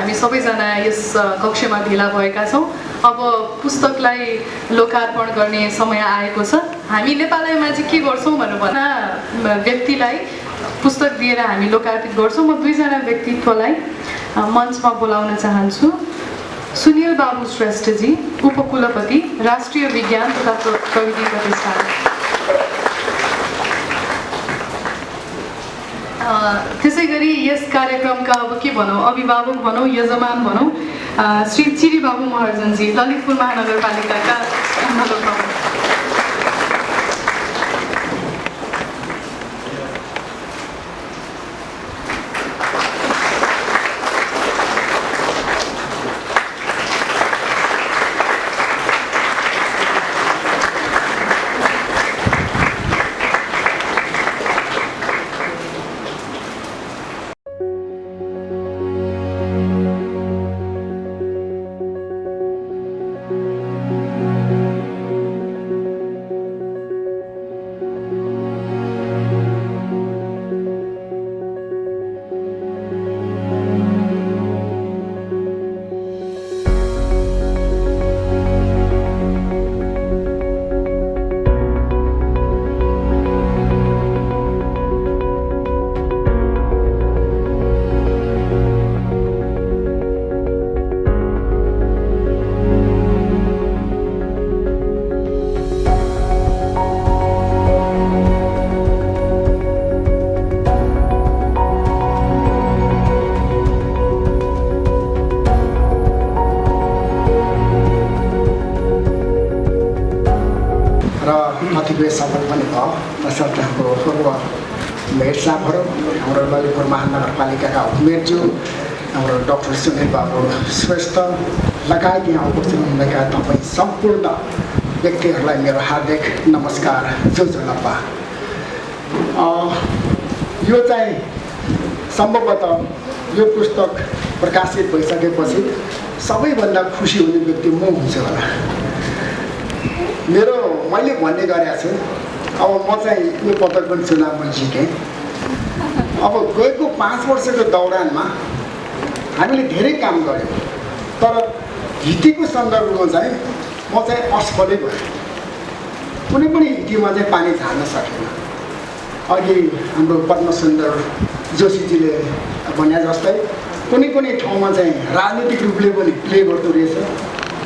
हामी सबैजना यस कक्षमा भेला भएका छौँ। अब पुस्तकलाई लोकार्पण गर्ने समय आएको छ। हामी नेपालमा चाहिँ के गर्छौँ भन्दा व्यक्तिलाई पुस्तक दिएर हामी लोकार्पित गर्छौँ। म दुईजना व्यक्तित्वलाई मञ्चमा बोलाउन चाहन्छु। सुनिल बाबु श्रेष्ठजी, उपकुलपति, राष्ट्रिय विज्ञान तथा प्रविधि प्रतिष्ठान। त्यसै गरी यस कार्यक्रमका अब के भनौँ, अभिभावक भनौँ, यजमान भनौँ, श्री चिरी बाबु महर्जनजी, ललितपुर महानगरपालिकाका महानुभाव। सफल पनि भयो। तसर्थ हाम्रो पूर्व मेयर साहबहरू, हाम्रो ललितपुर महानगरपालिकाका उपमेयरज्यू, हाम्रो डाक्टर सुनिल बाबु श्रेष्ठ लगायत यहाँ उपस्थित हुनुभएका तपाईँ सम्पूर्ण व्यक्तिहरूलाई मेरो हार्दिक नमस्कार जोजनप्पा। यो चाहिँ सम्भवतः यो पुस्तक प्रकाशित भइसकेपछि सबैभन्दा खुसी हुने व्यक्ति म हुन्छु होला। मैले भन्ने गरेको छु, अब म चाहिँ यो पटक पनि चुनावमा जितेँ। अब गएको 5 वर्षको दौरानमा हामीले धेरै काम गऱ्यौँ, तर हिटीको सन्दर्भमा चाहिँ म चाहिँ असफलै भएँ। कुनै पनि हिटीमा चाहिँ पानी झार्न सकेन। अघि हाम्रो पद्मसुन्दर जोशीजीले भने जस्तै कुनै ठाउँमा चाहिँ राजनीतिक रूपले पनि प्ले गर्दो रहेछ।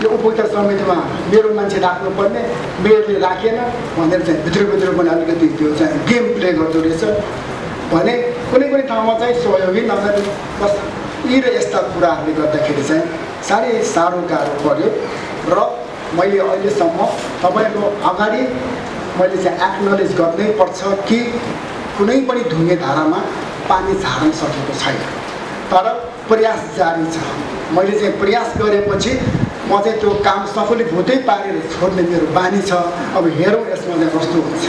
यो उपभोक्ता समितिमा मेरो मान्छे राख्नुपर्ने, मेयरले राखेन भनेर चाहिँ भित्र पनि अलिकति त्यो चाहिँ गेम प्ले गर्दो रहेछ भने कुनै ठाउँमा चाहिँ सहयोगी नगरी बस यी र यस्ता कुराहरूले गर्दाखेरि चाहिँ साह्रै साह्रो गाह्रो पर्यो। र मैले अहिलेसम्म तपाईँको अगाडि मैले चाहिँ एक्नोलेज गर्नै पर्छ कि कुनै पनि ढुङ्गे धारामा पानी झार्न सकेको छैन, तर प्रयास जारी छ। मैले चाहिँ प्रयास गरेपछि म चाहिँ त्यो काम सफलै भुतै पारेर छोड्ने मेरो बानी छ। अब हेरौँ यसमा चाहिँ कस्तो हुन्छ।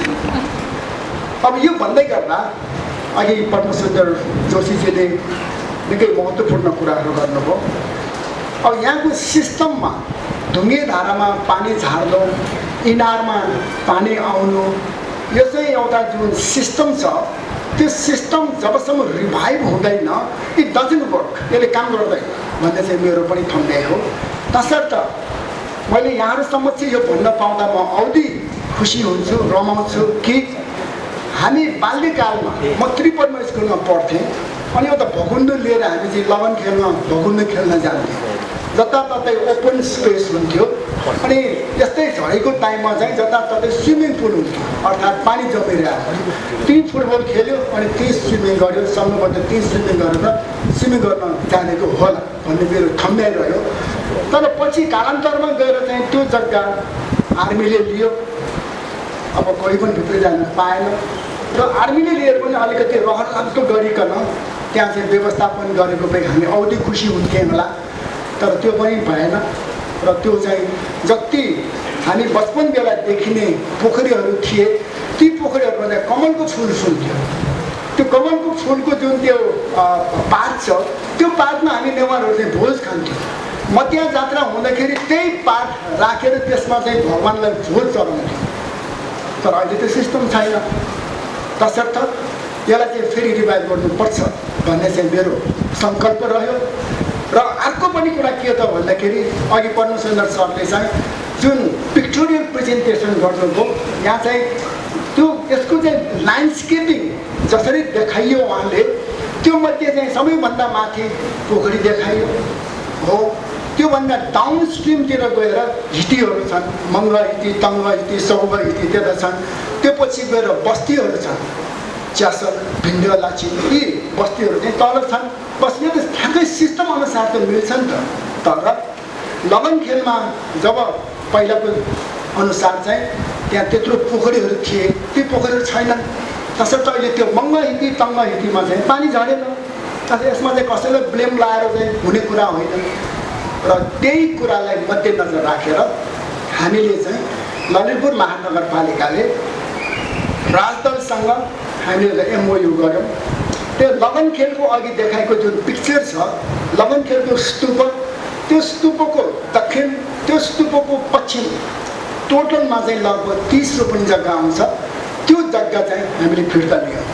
अब यो भन्दै गर्दा अघि पद्मसुन्दर जोशीजीले निकै महत्त्वपूर्ण कुराहरू गर्नुभयो। अब यहाँको सिस्टममा ढुङ्गे धारामा पानी झार्नु, इनारमा पानी आउनु, यो चाहिँ एउटा जुन सिस्टम छ, त्यो सिस्टम जबसम्म रिभाइभ हुँदैन इट डजन्ट वर्क, यसले काम गर्दैन भन्ने चाहिँ मेरो पनि ठम्ब्याइ हो। तसर्थ मैले यहाँहरूसम्म चाहिँ यो भन्न पाउँदा म औधी खुसी हुन्छु, रमाउँछु कि हामी बाल्यकालमा म त्रिपन्न स्कुलमा पढ्थेँ अनि एउटा भकुन्डो लिएर हामी चाहिँ लगन खेल्न भकुन्डो खेल्न जान्थ्यौँ। जताततै ओपन स्पेस हुन्थ्यो अनि यस्तै झरीको टाइममा चाहिँ जताततै स्विमिङ पुल हुन्थ्यो, अर्थात् पानी जमिरहेको। त्यहीँ फुटबल खेल्यो अनि त्यहीँ स्विमिङ गर्यो, सम्भवतः त्यहीँ स्विमिङ गरेर स्विमिङ गर्न जानेको होला भन्ने मेरो ठम्ब्याइ रह्यो। तर पछि कालान्तरमा गएर चाहिँ त्यो जग्गा आर्मीले लियो। अब कोही पनि भित्र जान पाएन र आर्मीले लिएर पनि अलिकति रहरलाग्दो गरिकन त्यहाँ चाहिँ व्यवस्थापन गरेको भए हामी औधी खुसी हुन्थ्यौँ होला, तर त्यो पनि भएन। र त्यो चाहिँ जति हामी बचपन बेला देखिने पोखरीहरू थिए ती पोखरीहरूमा चाहिँ कमलको फुल सुन्थ्यो। त्यो कमलको फुलको जुन त्यो पात छ त्यो पातमा हामी नेवारहरू चाहिँ भोज खान्थ्यौँ। मध्य जात्रा हुँदाखेरि त्यही पात राखेर त्यसमा चाहिँ भगवान्लाई भोज चढाउँथ्यौँ। तर अहिले त्यो सिस्टम छैन। तसर्थ यसलाई चाहिँ फेरि रिभाइभ गर्नुपर्छ भन्ने चाहिँ मेरो सङ्कल्प रह्यो। र अर्को पनि कुरा के त भन्दाखेरि अघि पद्मसुन्दर सरले चाहिँ जुन पिक्टोरियल प्रेजेन्टेसन गर्नुभयो यहाँ चाहिँ त्यो यसको चाहिँ ल्यान्डस्केपिङ जसरी देखाइयो उहाँले त्यो मध्ये चाहिँ सबैभन्दा माथि पोखरी देखाइयो हो त्योभन्दा डाउन स्ट्रिमतिर गएर हिटीहरू छन् मङ्ग हिटी तङ्ग हिटी सौभ हिटी त्यता छन् त्यो पछि गएर बस्तीहरू छन् च्यासल भिन्डलाची यी बस्तीहरू चाहिँ तल छन् बस यो त ठ्याक्कै सिस्टम अनुसार त मिल्छ नि त तर लगनखेलमा जब पहिलाको अनुसार चाहिँ त्यहाँ त्यत्रो पोखरीहरू थिए ती पोखरीहरू छैनन् तसर्थ अहिले त्यो मङ्ग हिटी तङ्ग हिटीमा चाहिँ पानी झरेन यसमा चाहिँ कसैलाई ब्लेम लाएर चाहिँ हुने कुरा होइन र त्यही कुरालाई मध्यनजर राखेर हामीले चाहिँ ललितपुर महानगरपालिकाले राजदलसँग हामीले एमओयू गऱ्यौँ त्यो लगनखेलको अघि देखाएको जुन पिक्चर छ लगनखेलको स्तूप त्यो स्तूपको दक्षिण त्यो स्तूपको पश्चिम टोटलमा चाहिँ लगभग 30 रोपनी जग्गा आउँछ त्यो जग्गा चाहिँ हामीले फिर्ता लियौँ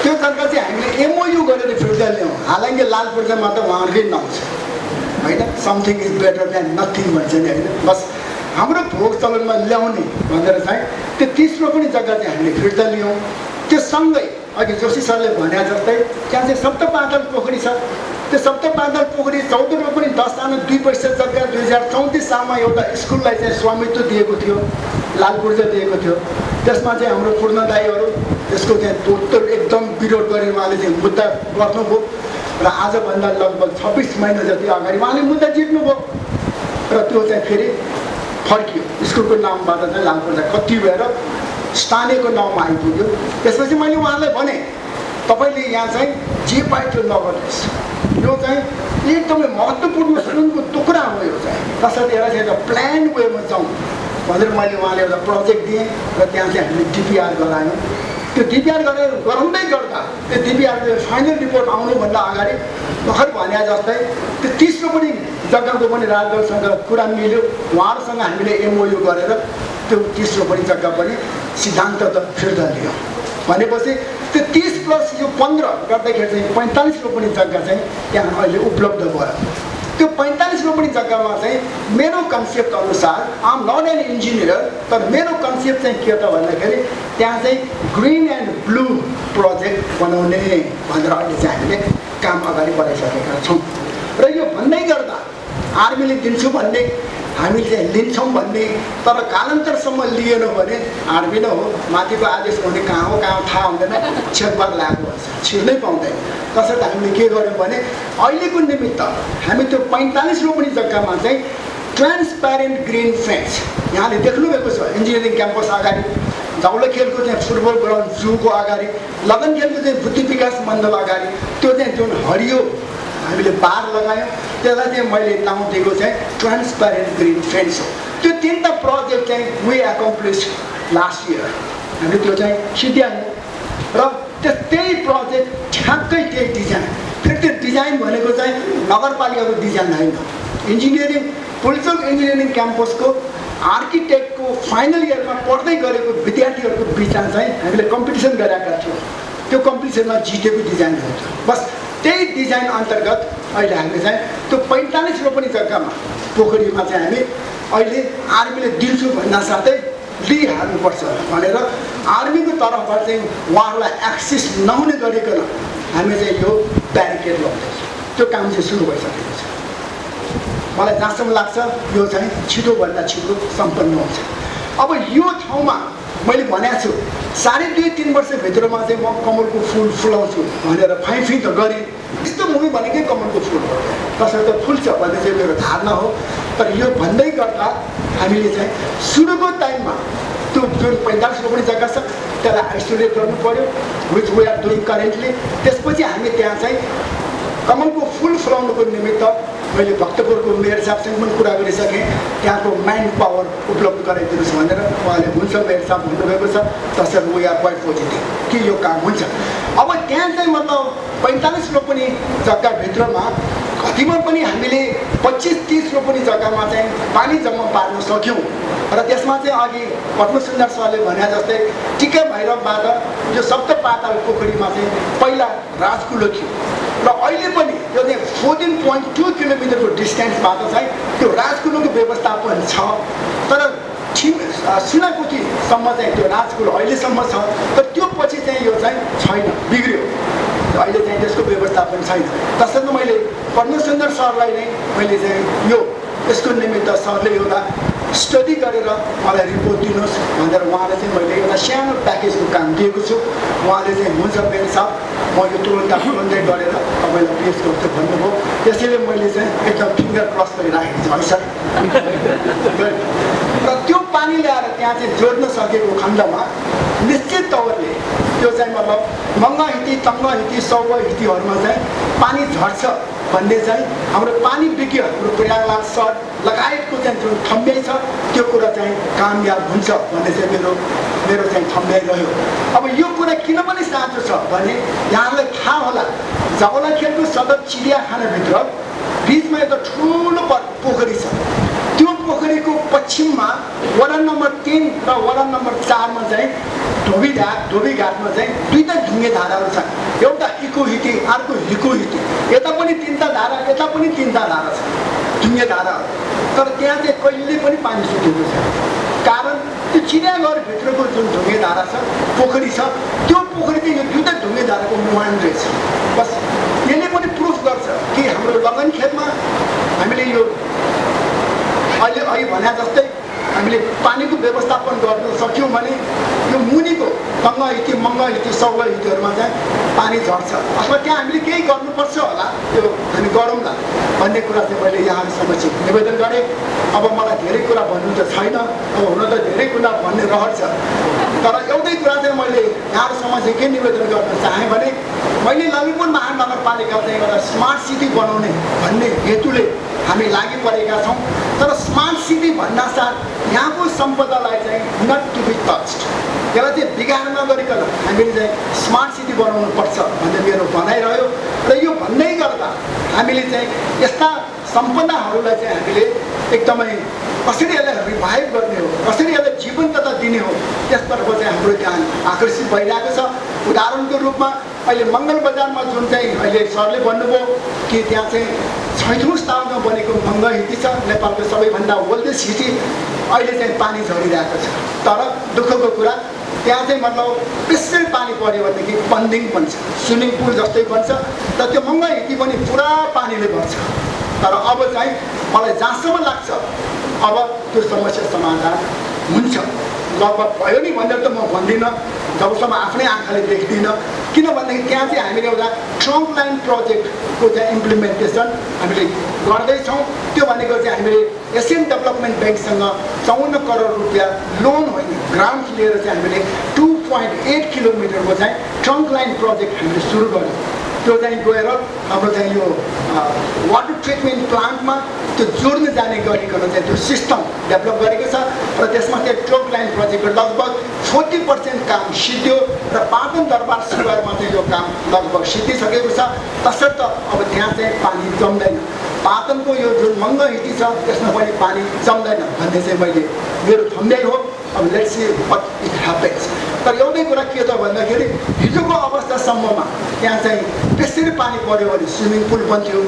त्यो जग्गा चाहिँ हामीले एमओयू गरेर फिर्ता ल्याउँ हालाकि लालपूर्जामा त उहाँहरूकै नाउँ छ होइन something is better than nothing भन्छ नि होइन बस हाम्रो भोग चलनमा ल्याउने भनेर चाहिँ त्यो 30 रोपनी जग्गा चाहिँ हामीले फिर्ता लियौँ त्यो सँगै अघि जोशी सरले भने जस्तै त्यहाँ चाहिँ सप्तपातल पोखरी छ त्यो सप्तपातल पोखरी 14 रोपनी 10 आना 2 पैसा जग्गा 2034 सालमा एउटा स्कुललाई चाहिँ स्वामित्व दिएको थियो लालपूर्जा दिएको थियो त्यसमा चाहिँ हाम्रो पूर्णदायीहरू त्यसको चाहिँ टोटल एकदम विरोध गरेर उहाँले चाहिँ मुद्दा गर्नुभयो र आजभन्दा लगभग 26 महिना जति अगाडि उहाँले मुद्दा जित्नुभयो र त्यो चाहिँ फेरि फर्कियो स्कुलको नामबाट चाहिँ लालपूर्जा कति भएर स्थानीयको नाउँमा आइपुग्यो त्यसपछि मैले उहाँलाई भने तपाईँले यहाँ चाहिँ जे पायो त्यो नगर्नुहोस् यो चाहिँ एकदमै महत्त्वपूर्ण सुनको टुक्रा हो यो चाहिँ तसर्थ यसलाई चाहिँ एउटा प्लान वेमा जाउँ भनेर मैले उहाँले एउटा प्रोजेक्ट दिएँ र त्यहाँ चाहिँ हामीले डिपिआर गरायौँ त्यो डिपिआर गरेर गराउँदै गर्दा त्यो डिपिआरको फाइनल रिपोर्ट आउनुभन्दा अगाडि भर्खर भने जस्तै त्यो 30 रोपनी जग्गाको पनि राजदलसँग कुरा मिल्यो उहाँहरूसँग हामीले एमओयू गरेर त्यो 30 रोपनी जग्गा पनि सिद्धान्त त फिर्ता लियो भनेपछि त्यो 30 प्लस यो 15 गर्दाखेरि चाहिँ 45 रोपनी जग्गा चाहिँ त्यहाँ अहिले उपलब्ध भयो त्यो 45 रोपनी जग्गामा चाहिँ मेरो कन्सेप्ट अनुसार आम नट एन इन्जिनियर तर मेरो कन्सेप्ट चाहिँ के त भन्दाखेरि त्यहाँ चाहिँ ग्रिन एन्ड ब्लू प्रोजेक्ट बनाउने भनेर अहिले चाहिँ हामीले काम अगाडि बढाइसकेका छौँ र यो भन्दै गर्दा आर्मीले दिन्छु भन्ने हामीले चाहिँ लिन्छौँ भन्ने तर कालान्तरसम्म लिएन भने आर्मी नै हो माथिको आदेश भने कहाँ हो थाहा हुँदैन छेकबार लागु हुन्छ छिर्नै पाउँदैन तसर्थ हामीले के गर्यौँ भने अहिलेको निमित्त हामी त्यो 45 रोपनी जग्गामा चाहिँ ट्रान्सप्यारेन्ट ग्रिन फेन्स यहाँले देख्नुभएको छ इन्जिनियरिङ क्याम्पस अगाडि झौलाखेलको चाहिँ फुटबल ग्राउन्ड जूको अगाडि लगनखेलको चाहिँ बुद्धि विकास मण्डल अगाडि त्यो चाहिँ जुन हरियो हामीले बार लगायौँ त्यसलाई चाहिँ मैले नाउँ दिएको चाहिँ ट्रान्सप्यारेन्ट ग्रिन फेन्स हो त्यो 3टा प्रोजेक्ट चाहिँ वी एकम्प्लिस लास्ट इयर हामीले त्यो चाहिँ सिद्ध्यायौँ र त्यही प्रोजेक्ट ठ्याक्कै त्यही डिजाइन फेरि त्यो डिजाइन भनेको चाहिँ नगरपालिकाको डिजाइन होइन इन्जिनियरिङ पुलिचोक इन्जिनियरिङ क्याम्पसको आर्किटेक्टको फाइनल इयरमा पढ्दै गरेको विद्यार्थीहरूको बिचमा चाहिँ हामीले कम्पिटिसन गराएका थियौँ त्यो कम्पिटिसनमा जितेको डिजाइन हुन्छ बस त्यही डिजाइन अन्तर्गत अहिले हामीले चाहिँ त्यो 45 रोपनी जग्गामा पोखरीमा चाहिँ हामी अहिले आर्मीले दिन्छु भन्न साथै लिइहाल्नुपर्छ भनेर आर्मीको तर्फबाट चाहिँ उहाँहरूलाई एक्सेस नहुने गरिकन हामी चाहिँ यो ब्यारिकेड लगाउँदैछौँ त्यो काम चाहिँ सुरु भइसकेको छ मलाई जहाँसम्म लाग्छ यो चाहिँ छिटोभन्दा छिटो सम्पन्न हुन्छ अब यो ठाउँमा मैले भनेको छु 2.5-3 वर्षभित्रमा चाहिँ म कमलको फुल फुलाउँछु भनेर फाइफी त गरेँ यस्तो भूमि भनेकै कमलको फुल हो तसर्थ फुल्छ भन्ने चाहिँ मेरो धारणा हो तर यो भन्दै गर्दा हामीले चाहिँ सुरुको टाइममा त्यो जुन 45 रोपनी जग्गा छ त्यसलाई आइसोलेट गर्नु पर्यो which we are doing currently त्यसपछि हामी त्यहाँ चाहिँ कमलको फुल फुलाउनुको निमित्त मैले भक्तपुरको मेयर साहबसँग पनि कुरा गरिसकेँ त्यहाँको म्यान पावर उपलब्ध गराइदिनुहोस् भनेर उहाँले हुन्छ मेयर साहब भन्नुभएको छ तसर्थ वी आर क्वाइट पोजिटिभ कि यो काम हुन्छ अब त्यहाँ चाहिँ मतलब 45 रोपनी जग्गाभित्रमा कतिमा पनि हामीले 25-30 रोपनी जग्गामा चाहिँ पानी जम्मा पार्न सक्यौँ र त्यसमा चाहिँ अघि पद्मसुन्दर सरले भने जस्तै टिका भैरवबाट यो सप्त पाताल पोखरीमा चाहिँ पहिला राजकुलो थियो र अहिले पनि यो चाहिँ 14.2 किलोमिटरको डिस्टेन्सबाट चाहिँ त्यो राजकुलोको व्यवस्थापन छ तर सुनाकोटीसम्म चाहिँ त्यो राजकुलो अहिलेसम्म छ तर त्यो पछि चाहिँ यो चाहिँ छैन बिग्रियो अहिले चाहिँ त्यसको व्यवस्थापन छैन तसर्थ मैले पद्मसुन्दर सरलाई नै मैले चाहिँ यो यसको निमित्त सरले एउटा स्टडी गरेर मलाई रिपोर्ट दिनुहोस् भनेर उहाँले चाहिँ मैले एउटा सानो प्याकेजको काम दिएको छु उहाँले चाहिँ हुन्छ बेन साहब म यो तुरन्तै गरेर तपाईँलाई पेस गर्छु भन्नुभयो त्यसैले मैले चाहिँ एकदम फिङ्गर क्रस गरिराखेको छु है सर र त्यो पानी ल्याएर त्यहाँ चाहिँ जोड्न सकेको खण्डमा निश्चित तौरले त्यो चाहिँ मतलब मङ्गा हिटी तङ्गा हिटी सौग हिटीहरूमा चाहिँ पानी झर्छ भन्ने चाहिँ हाम्रो पानी विज्ञ हाम्रो प्रयागराज सर लगायतको चाहिँ जुन ठम्ब्याइ छ त्यो कुरा चाहिँ कामयाब हुन्छ भन्ने चाहिँ मेरो चाहिँ ठम्ब्याइ रह्यो अब यो कुरा किन पनि साँचो छ भने यहाँलाई थाहा होला जगलाखेलको सदर चिडियाखानाभित्र बिचमा एउटा ठुलो पोखरी छ त्यो पोखरीको पश्चिममा वडा नम्बर 3 र वडा नम्बर 4 मा चाहिँ धोबीघाटमा चाहिँ दुईटा ढुङ्गे धाराहरू छन् एउटा इको हिटी अर्को हिको हिटी यता पनि तीनटा धारा यता पनि तीनटा धारा छ ढुङ्गे धाराहरू तर त्यहाँ चाहिँ कहिले पनि पानी सुकेको छ कारण त्यो चिडियाघरभित्रको जुन ढुङ्गे धारा छ पोखरी छ त्यो पोखरी चाहिँ यो दुईटा ढुङ्गे धाराको मुहान रहेछ बस यसले पनि प्रुफ गर्छ कि हाम्रो लगनखेलमा हामीले यो अहिले भने जस्तै हामीले पानीको व्यवस्थापन गर्न सक्यौँ भने यो मुनिको तङ्गा हिटी मङ्गा हिटी सौग हिटीहरूमा चाहिँ पानी झर्छ अथवा त्यहाँ हामीले केही गर्नुपर्छ होला त्यो हामी गरौँला भन्ने कुरा चाहिँ मैले यहाँहरूसँग निवेदन गरेँ अब मलाई धेरै कुरा भन्नु त छैन अब हुन त धेरै कुरा भन्ने रहर छ तर एउटै कुरा चाहिँ मैले यहाँहरूसँग चाहिँ के निवेदन गर्न चाहेँ भने मैले ललितपुर महानगरपालिका चाहिँ एउटा स्मार्ट सिटी बनाउने भन्ने हेतुले हामी लागि परेका छौँ तर स्मार्ट सिटी भन्नासाथ यहाँको सम्पदालाई चाहिँ नट टु बी टच्ड त्यसलाई चाहिँ बिगार नगरिकन हामीले चाहिँ स्मार्ट सिटी बनाउनु पर्छ भन्ने मेरो भनाइरह्यो र यो भन्दै गर्दा हामीले चाहिँ यस्ता सम्पदाहरूलाई चाहिँ हामीले एकदमै कसरी यसलाई रिभाइभ गर्ने हो कसरी यसलाई जीवन्तता दिने हो त्यसतर्फ चाहिँ हाम्रो ध्यान आकर्षित भइरहेको छ उदाहरणको रूपमा अहिले मङ्गल बजारमा जुन चाहिँ अहिले सरले भन्नुभयो कि त्यहाँ चाहिँ 6औं स्थानमा बनेको मङ्गा हिटी छ नेपालको सबैभन्दा ओल्डेस्ट हिटी अहिले चाहिँ पानी झरिरहेको छ तर दुःखको कुरा त्यहाँ चाहिँ मतलब बेसी पानी पऱ्यो भनेदेखि पन्दिङ बन्छ स्विमिङ पुल जस्तै बन्छ र त्यो मङ्गा हिटी पनि पुरा पानीले भर्छ तर अब चाहिँ मलाई जहाँसम्म लाग्छ अब त्यो समस्या समाधान हुन्छ लगभग भयो नि भनेर त म भन्दिनँ जबसम्म आफ्नै आँखाले देख्दिनँ किनभनेदेखि त्यहाँ चाहिँ हामीले एउटा ट्रङ्क लाइन प्रोजेक्टको चाहिँ इम्प्लिमेन्टेसन हामीले गर्दैछौँ त्यो भनेको चाहिँ हामीले एसियन डेभलपमेन्ट ब्याङ्कसँग 54 करोड रुपियाँ लोन होइन ग्रान्ट लिएर चाहिँ हामीले 2.8 किलोमिटरको चाहिँ ट्रङ्क लाइन प्रोजेक्ट हामीले सुरु गर्यौँ त्यो चाहिँ गएर हाम्रो चाहिँ यो वाटर ट्रिटमेन्ट प्लान्टमा त्यो जोड्न जाने गरिकन चाहिँ त्यो सिस्टम डेभलप गरेको छ र त्यसमा चाहिँ ट्रङ्क लाइन प्रोजेक्टको लगभग 40% काम सिद्धियो र पाटन दरबार स्क्वायरमा चाहिँ यो काम लगभग सिद्धिसकेको छ तसर्थ अब त्यहाँ चाहिँ पानी जम्दैन पाटनको यो जुन मङ्गा हिटी छ त्यसमा पनि पानी जम्दैन भन्ने चाहिँ मैले मेरो ठम्ब्याइ हो अब let's see what it happens तर एउटै कुरा के त भन्दाखेरि हिजोको अवस्थासम्ममा त्यहाँ चाहिँ त्यसरी पानी पऱ्यो भने स्विमिङ पुल बन्थ्यो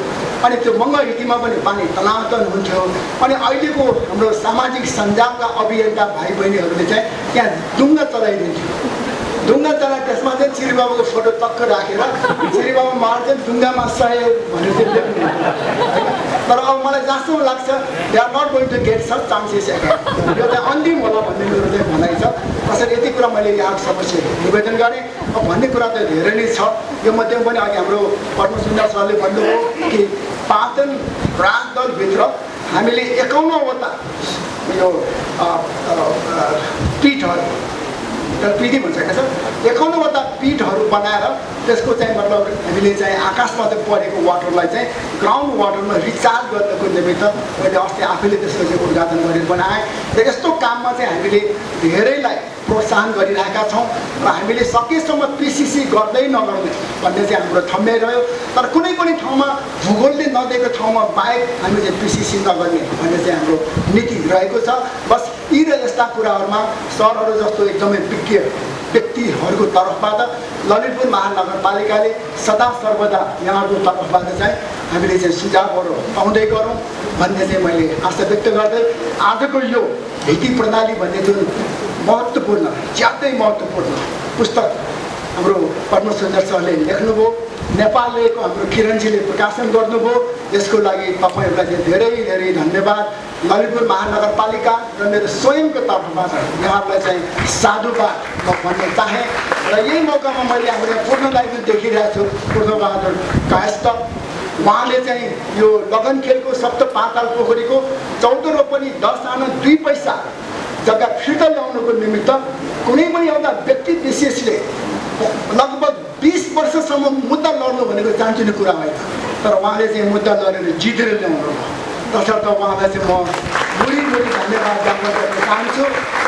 अनि त्यो मङ्गा हिटीमा पनि पानी तनातन हुन्थ्यो अनि अहिलेको हाम्रो सामाजिक सञ्जालका अभियन्ता भाइ बहिनीहरूले चाहिँ त्यहाँ डुङ्गा चलाइदिन्थ्यो ढुङ्गा चला त्यसमा चाहिँ चिरीबाबुको फोटो टक्क राखेर चिरीबाबु मार चाहिँ ढुङ्गामा सहे भनेर चाहिँ लेख्नु तर अब मलाई जहाँसम्म लाग्छ they are not going to get such chances again यो चाहिँ अन्तिम होला भन्ने मेरो चाहिँ भनाइ छ कसरी यति कुरा मैले यहाँ समस्या निवेदन गरेँ अब भन्ने कुरा त धेरै नै छ यो मध्येमा पनि अघि हाम्रो पद्मसुन्दर सरले भन्नुभयो कि पाटन राजदलभित्र हामीले 51वटा यो पिठहरू पिठी भन्छ होइन सर 51वटा पिठहरू बनाएर त्यसको चाहिँ मतलब हामीले चाहिँ आकाशमा चाहिँ परेको वाटरलाई चाहिँ ग्राउन्ड वाटरमा रिचार्ज गर्नको निमित्त मैले अस्ति आफैले त्यसको चाहिँ उद्घाटन गरेर बनाएँ र यस्तो काममा चाहिँ हामीले धेरैलाई प्रोत्साहन गरिरहेका छौँ र हामीले सकेसम्म पिसिसी गर्दै नगर्दै भन्ने चाहिँ हाम्रो ठम्मै रह्यो। तर कुनै पनि ठाउँमा भूगोलले नदिएको ठाउँमा बाहेक हामी चाहिँ पिसिसी नगर्ने भन्ने चाहिँ हाम्रो नीति रहेको छ। बस यी र यस्ता कुराहरूमा सहरहरू जस्तो एकदमै विज्ञ व्यक्तिहरूको तर्फबाट ललितपुर महानगरपालिकाले सदा सर्वदा यहाँको तर्फबाट चाहिँ हामीले चाहिँ सुझावहरू पाउँदै गरौँ भन्ने चाहिँ मैले आशा व्यक्त गर्दै आजको यो ढिकी प्रणाली भन्ने जुन महत्त्वपूर्ण ज्यादै महत्त्वपूर्ण पुस्तक हाम्रो पद्मसुन्दर सरले लेख्नुभयो, नेपालको हाम्रो किरणजीले प्रकाशन गर्नुभयो, यसको लागि तपाईँहरूलाई चाहिँ धेरै धेरै धन्यवाद। ललितपुर महानगरपालिका र मेरो स्वयंको तर्फबाट यहाँहरूलाई चाहिँ साधुवाद म भन्न चाहेँ। र यही मौकामा मैले हाम्रो पूर्णलाई पनि देखिरहेको छु, पूर्णबहादुर कायस्थ, उहाँले चाहिँ यो लगन खेलको सप्त पाताल पोखरीको 14 रोपनी 10 आना 2 पैसा जग्गा फिर्ता ल्याउनुको निमित्त कुनै पनि एउटा व्यक्ति विशेषले लगभग 20 वर्षसम्म मुद्दा लड्नु भनेको चान्चिने कुरा होइन, तर उहाँले चाहिँ मुद्दा लडेर जितेर ल्याउनु भयो। तसर्थ उहाँलाई चाहिँ म मुरी धन्यवाद ज्ञापन गर्न चाहन्छु।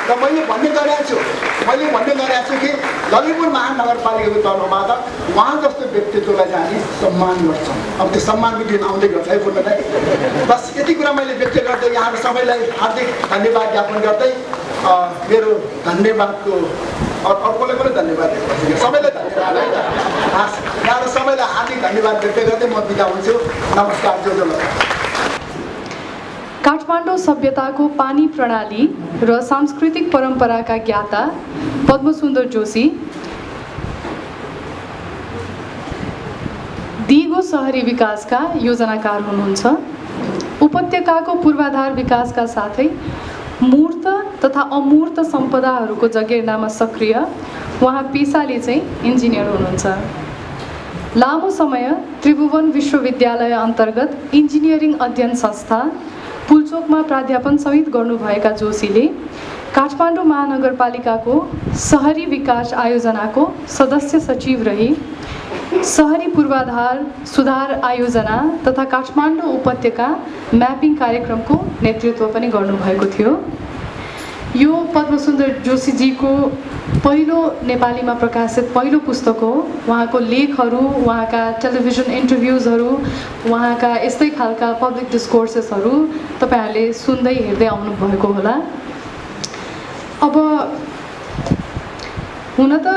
र मैले भन्ने गरेको छु कि ललितपुर महानगरपालिकाको तर्फबाट उहाँ जस्तो व्यक्तित्वलाई चाहिँ हामी सम्मान गर्छौँ। अब त्यो सम्मानको दिन आउँदै गर्छ है पूर्णलाई। बस यति कुरा मैले व्यक्त गर्दै यहाँहरू सबैलाई हार्दिक धन्यवाद ज्ञापन गर्दै मेरो धन्यवादको अर्कोलाई पनि धन्यवाद सबैलाई धन्यवाद है। यहाँहरू सबैलाई हार्दिक धन्यवाद व्यक्त गर्दै म बिदा हुन्छु। नमस्कार। जो काठमाडौँ सभ्यताको पानी प्रणाली र सांस्कृतिक परम्पराका ज्ञाता पद्मसुन्दर जोशी दिगो सहरी विकासका योजनाकार हुनुहुन्छ। उपत्यकाको पूर्वाधार विकासका साथै मूर्त तथा अमूर्त सम्पदाहरूको जगेर्नामा सक्रिय उहाँ पेसाले चाहिँ इन्जिनियर हुनुहुन्छ। लामो समय त्रिभुवन विश्वविद्यालय अन्तर्गत इन्जिनियरिङ अध्ययन संस्था पुल्चोकमा प्राध्यापन समेत गर्नुभएका जोशीले काठमाडौँ महानगरपालिकाको सहरी विकास आयोजनाको सदस्य सचिव रही सहरी पूर्वाधार सुधार आयोजना तथा काठमाडौँ उपत्यका म्यापिङ कार्यक्रमको नेतृत्व पनि गर्नुभएको थियो। यो पद्मसुन्दर जोशीजीको पहिलो नेपालीमा प्रकाशित पहिलो पुस्तक हो। उहाँको लेखहरू, उहाँका टेलिभिजन इन्टरभ्युजहरू, उहाँका यस्तै खालका पब्लिक डिस्कोर्सेसहरू तपाईँहरूले सुन्दै हेर्दै आउनुभएको होला। अब हुन त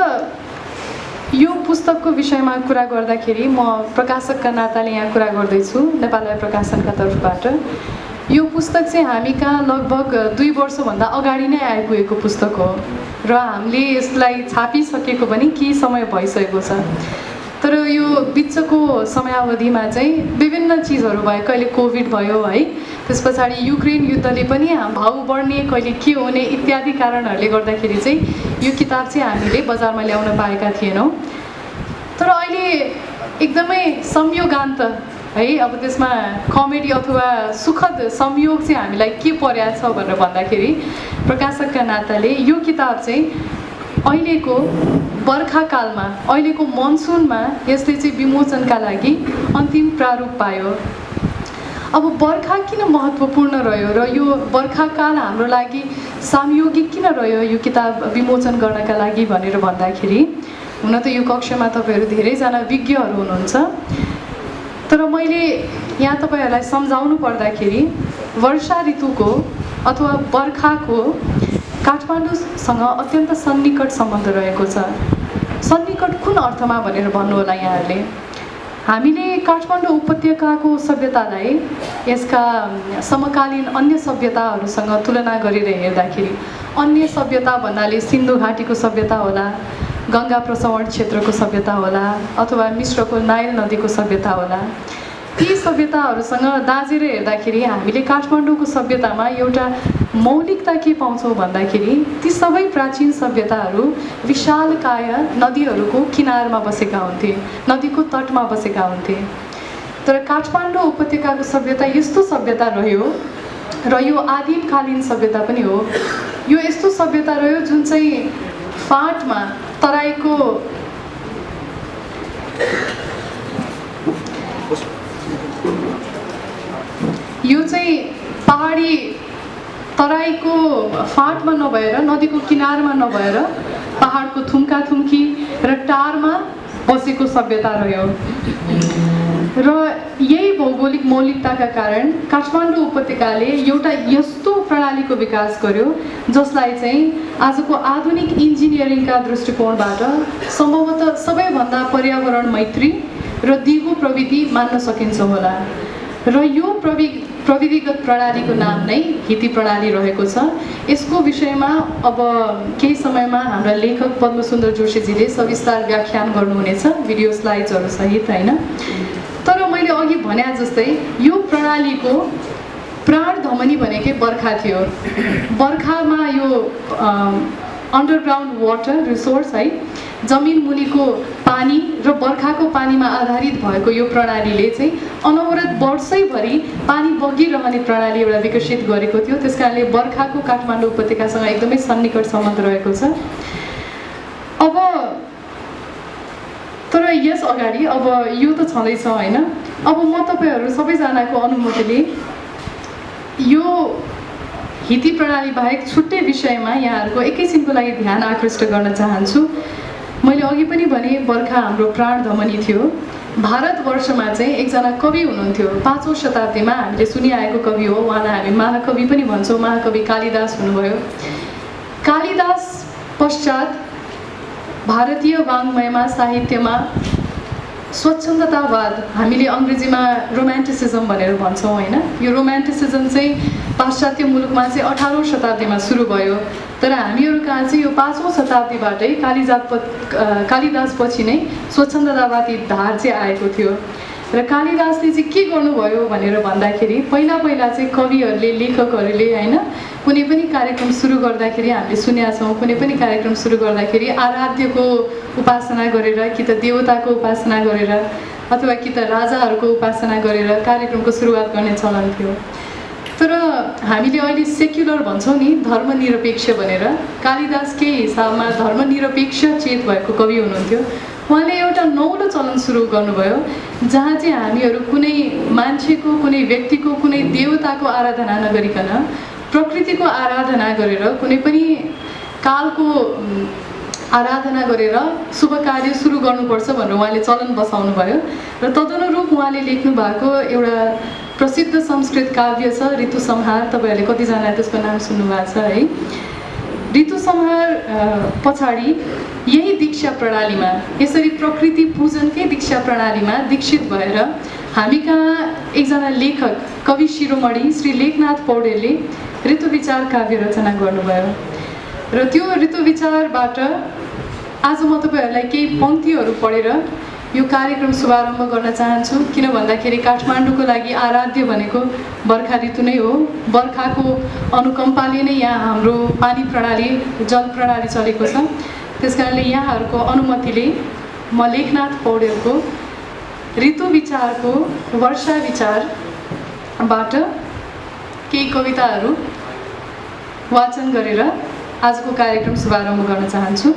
यो पुस्तकको विषयमा कुरा गर्दाखेरि म प्रकाशकका नाताले यहाँ कुरा गर्दैछु नेपालय प्रकाशनका तर्फबाट। यो पुस्तक चाहिँ हामी कहाँ लगभग 2 वर्षभन्दा अगाडि नै आइपुगेको पुस्तक हो र हामीले यसलाई छापिसकेको पनि केही समय भइसकेको छ। तर यो बिचको समयावधिमा चाहिँ विभिन्न चिजहरू भयो। कहिले कोभिड भयो है, त्यस पछाडि युक्रेन युद्धले पनि भाउ बढ्ने, कहिले के हुने इत्यादि कारणहरूले गर्दाखेरि चाहिँ यो किताब चाहिँ हामीले बजारमा ल्याउन पाएका थिएनौँ। तर अहिले एकदमै संयोगान्त है, अब त्यसमा कमेडी अथवा सुखद संयोग चाहिँ हामीलाई के परेको छ भनेर भन्दाखेरि प्रकाशकका नाताले यो किताब चाहिँ अहिलेको बर्खाकालमा, अहिलेको मनसुनमा यसले चाहिँ विमोचनका लागि अन्तिम प्रारूप पायो। अब बर्खा किन महत्त्वपूर्ण रह्यो र यो बर्खाकाल हाम्रो लागि संयोगिक किन रह्यो यो किताब विमोचन गर्नका लागि भनेर भन्दाखेरि, हुन त यो कक्षमा तपाईँहरू धेरैजना विज्ञहरू हुनुहुन्छ, तर मैले यहाँ तपाईँहरूलाई सम्झाउनु पर्दाखेरि वर्षा ऋतुको अथवा बर्खाको काठमाडौँसँग अत्यन्त सन्निकट सम्बन्ध रहेको छ। सन्निकट कुन अर्थमा भनेर भन्नु होला यहाँहरूले। हामीले काठमाडौँ उपत्यकाको सभ्यतालाई यसका समकालीन अन्य सभ्यताहरूसँग तुलना गरेर हेर्दाखेरि, अन्य सभ्यता भन्नाले सिन्धु घाटीको सभ्यता होला, गङ्गा प्रसवण क्षेत्रको सभ्यता होला, अथवा मिश्रको नाइल नदीको सभ्यता होला। ती सभ्यताहरूसँग दाँजेर हेर्दाखेरि हामीले काठमाडौँको सभ्यतामा एउटा मौलिकता के पाउँछौँ भन्दाखेरि ती सबै प्राचीन सभ्यताहरू विशालकाय नदीहरूको किनारमा बसेका हुन्थे, नदीको तटमा बसेका हुन्थे। तर काठमाडौँ उपत्यकाको सभ्यता यस्तो सभ्यता रह्यो र यो आदिमकालीन सभ्यता पनि हो। यो यस्तो सभ्यता रह्यो जुन चाहिँ फाँटमा तराईको यो चाहिँ पहाडी तराईको फाँटमा नभएर, नदीको किनारमा नभएर पहाडको थुम्का थुम्की र टारमा बसेको सभ्यता रह्यो। र यही भौगोलिक मौलिकताका कारण काठमाडौँ उपत्यकाले एउटा यस्तो प्रणालीको विकास गर्यो जसलाई चाहिँ आजको आधुनिक इन्जिनियरिङका दृष्टिकोणबाट सम्भवतः सबैभन्दा पर्यावरण मैत्री र दिगो प्रविधि मान्न सकिन्छ होला। र यो प्रविधिगत प्रणालीको नाम नै हिती प्रणाली रहेको छ। यसको विषयमा अब केही समयमा हाम्रा लेखक पद्मसुन्दर जोशीजीले सविस्तार व्याख्यान गर्नुहुनेछ भिडियो स्लाइड्सहरू सहित, होइन। तर मैले अघि भने जस्तै यो प्रणालीको प्राण धमनी भनेकै बर्खा थियो। बर्खामा यो अन्डरग्राउन्ड वाटर रिसोर्स, है, जमिन मुनिको पानी र बर्खाको पानीमा आधारित भएको यो प्रणालीले चाहिँ अनवरत वर्षैभरि पानी बगिरहने प्रणाली एउटा विकसित गरेको थियो। त्यस कारणले बर्खाको काठमाडौँ उपत्यकासँग एकदमै सन्निकट सम्बन्ध रहेको छ। अब तर यस अगाडि अब यो त छँदैछ, होइन। अब म तपाईँहरू सबैजनाको अनुमतिले यो हिती प्रणाली बाहेक छुट्टै विषयमा यहाँहरूको एकैछिनको लागि ध्यान आकृष्ट गर्न चाहन्छु। मैले अघि पनि भने बर्खा हाम्रो प्राण धमनी थियो। भारतवर्षमा चाहिँ एकजना कवि हुनुहुन्थ्यो, 5औं शताब्दीमा हामीले सुनिआएको कवि हो, उहाँलाई हामी महाकवि पनि भन्छौँ। महाकवि कालिदास हुनुभयो। कालिदास पश्चात भारतीय वाङ्मयमा, साहित्यमा स्वच्छन्दतावाद, हामीले अङ्ग्रेजीमा रोमान्टिसिजम भनेर भन्छौँ, होइन। यो रोमान्टिसिजम चाहिँ पाश्चात्य मुलुकमा चाहिँ 18औं शताब्दीमा सुरु भयो। तर हामीहरू कहाँ चाहिँ यो 5औं शताब्दीबाटै कालिदासपछि नै स्वच्छन्दतावादी धार चाहिँ आएको थियो। र कालिदासले चाहिँ के गर्नुभयो भनेर भन्दाखेरि पहिला चाहिँ कविहरूले, लेखकहरूले, होइन, कुनै पनि कार्यक्रम सुरु गर्दाखेरि हामीले सुनेका छौँ, कुनै पनि कार्यक्रम सुरु गर्दाखेरि आराध्यको उपासना गरेर, कि त देवताको उपासना गरेर अथवा कि त राजाहरूको उपासना गरेर कार्यक्रमको सुरुवात गर्ने चलन थियो। तर हामीले अहिले सेक्युलर भन्छौँ नि, धर्मनिरपेक्ष भनेर। कालिदासकै हिसाबमा धर्मनिरपेक्ष चेत भएको कवि हुनुहुन्थ्यो। उहाँले एउटा नौलो चलन सुरु गर्नुभयो जहाँ चाहिँ हामीहरू कुनै मान्छेको, कुनै व्यक्तिको, कुनै देवताको आराधना नगरिकन प्रकृतिको आराधना गरेर, कुनै पनि कालको आराधना गरेर शुभ कार्य सुरु गर्नुपर्छ भनेर उहाँले चलन बसाउनु भयो। र तदनुरूप उहाँले लेख्नु भएको एउटा प्रसिद्ध संस्कृत काव्य छ ऋतुसंहार। तपाईँहरूले कतिजनाले त्यसको नाम सुन्नुभएको छ, है। ऋतुसंहार पछाडि यही दीक्षा प्रणालीमा, यसरी प्रकृति पूजनकै दीक्षा प्रणालीमा दीक्षित भएर हामी कहाँ एकजना लेखक, कवि शिरोमणि श्री लेखनाथ पौडेलले ऋतुविचार काव्य रचना गर्नुभयो। र त्यो ऋतुविचारबाट आज म तपाईँहरूलाई केही पङ्क्तिहरू पढेर यो कार्यक्रम शुभारम्भ गर्न चाहन्छु। किन भन्दाखेरि काठमाडौँको लागि आराध्य भनेको बर्खा ऋतु नै हो। बर्खाको अनुकम्पाले नै यहाँ हाम्रो पानी प्रणाली, जल प्रणाली चलेको छ। त्यस कारणले यहाँहरूको अनुमतिले म लेखनाथ पौडेलको ऋतुविचारको वर्षा विचारबाट केही कविताहरू वाचन गरेर आजको कार्यक्रम शुभारम्भ गर्न चाहन्छु।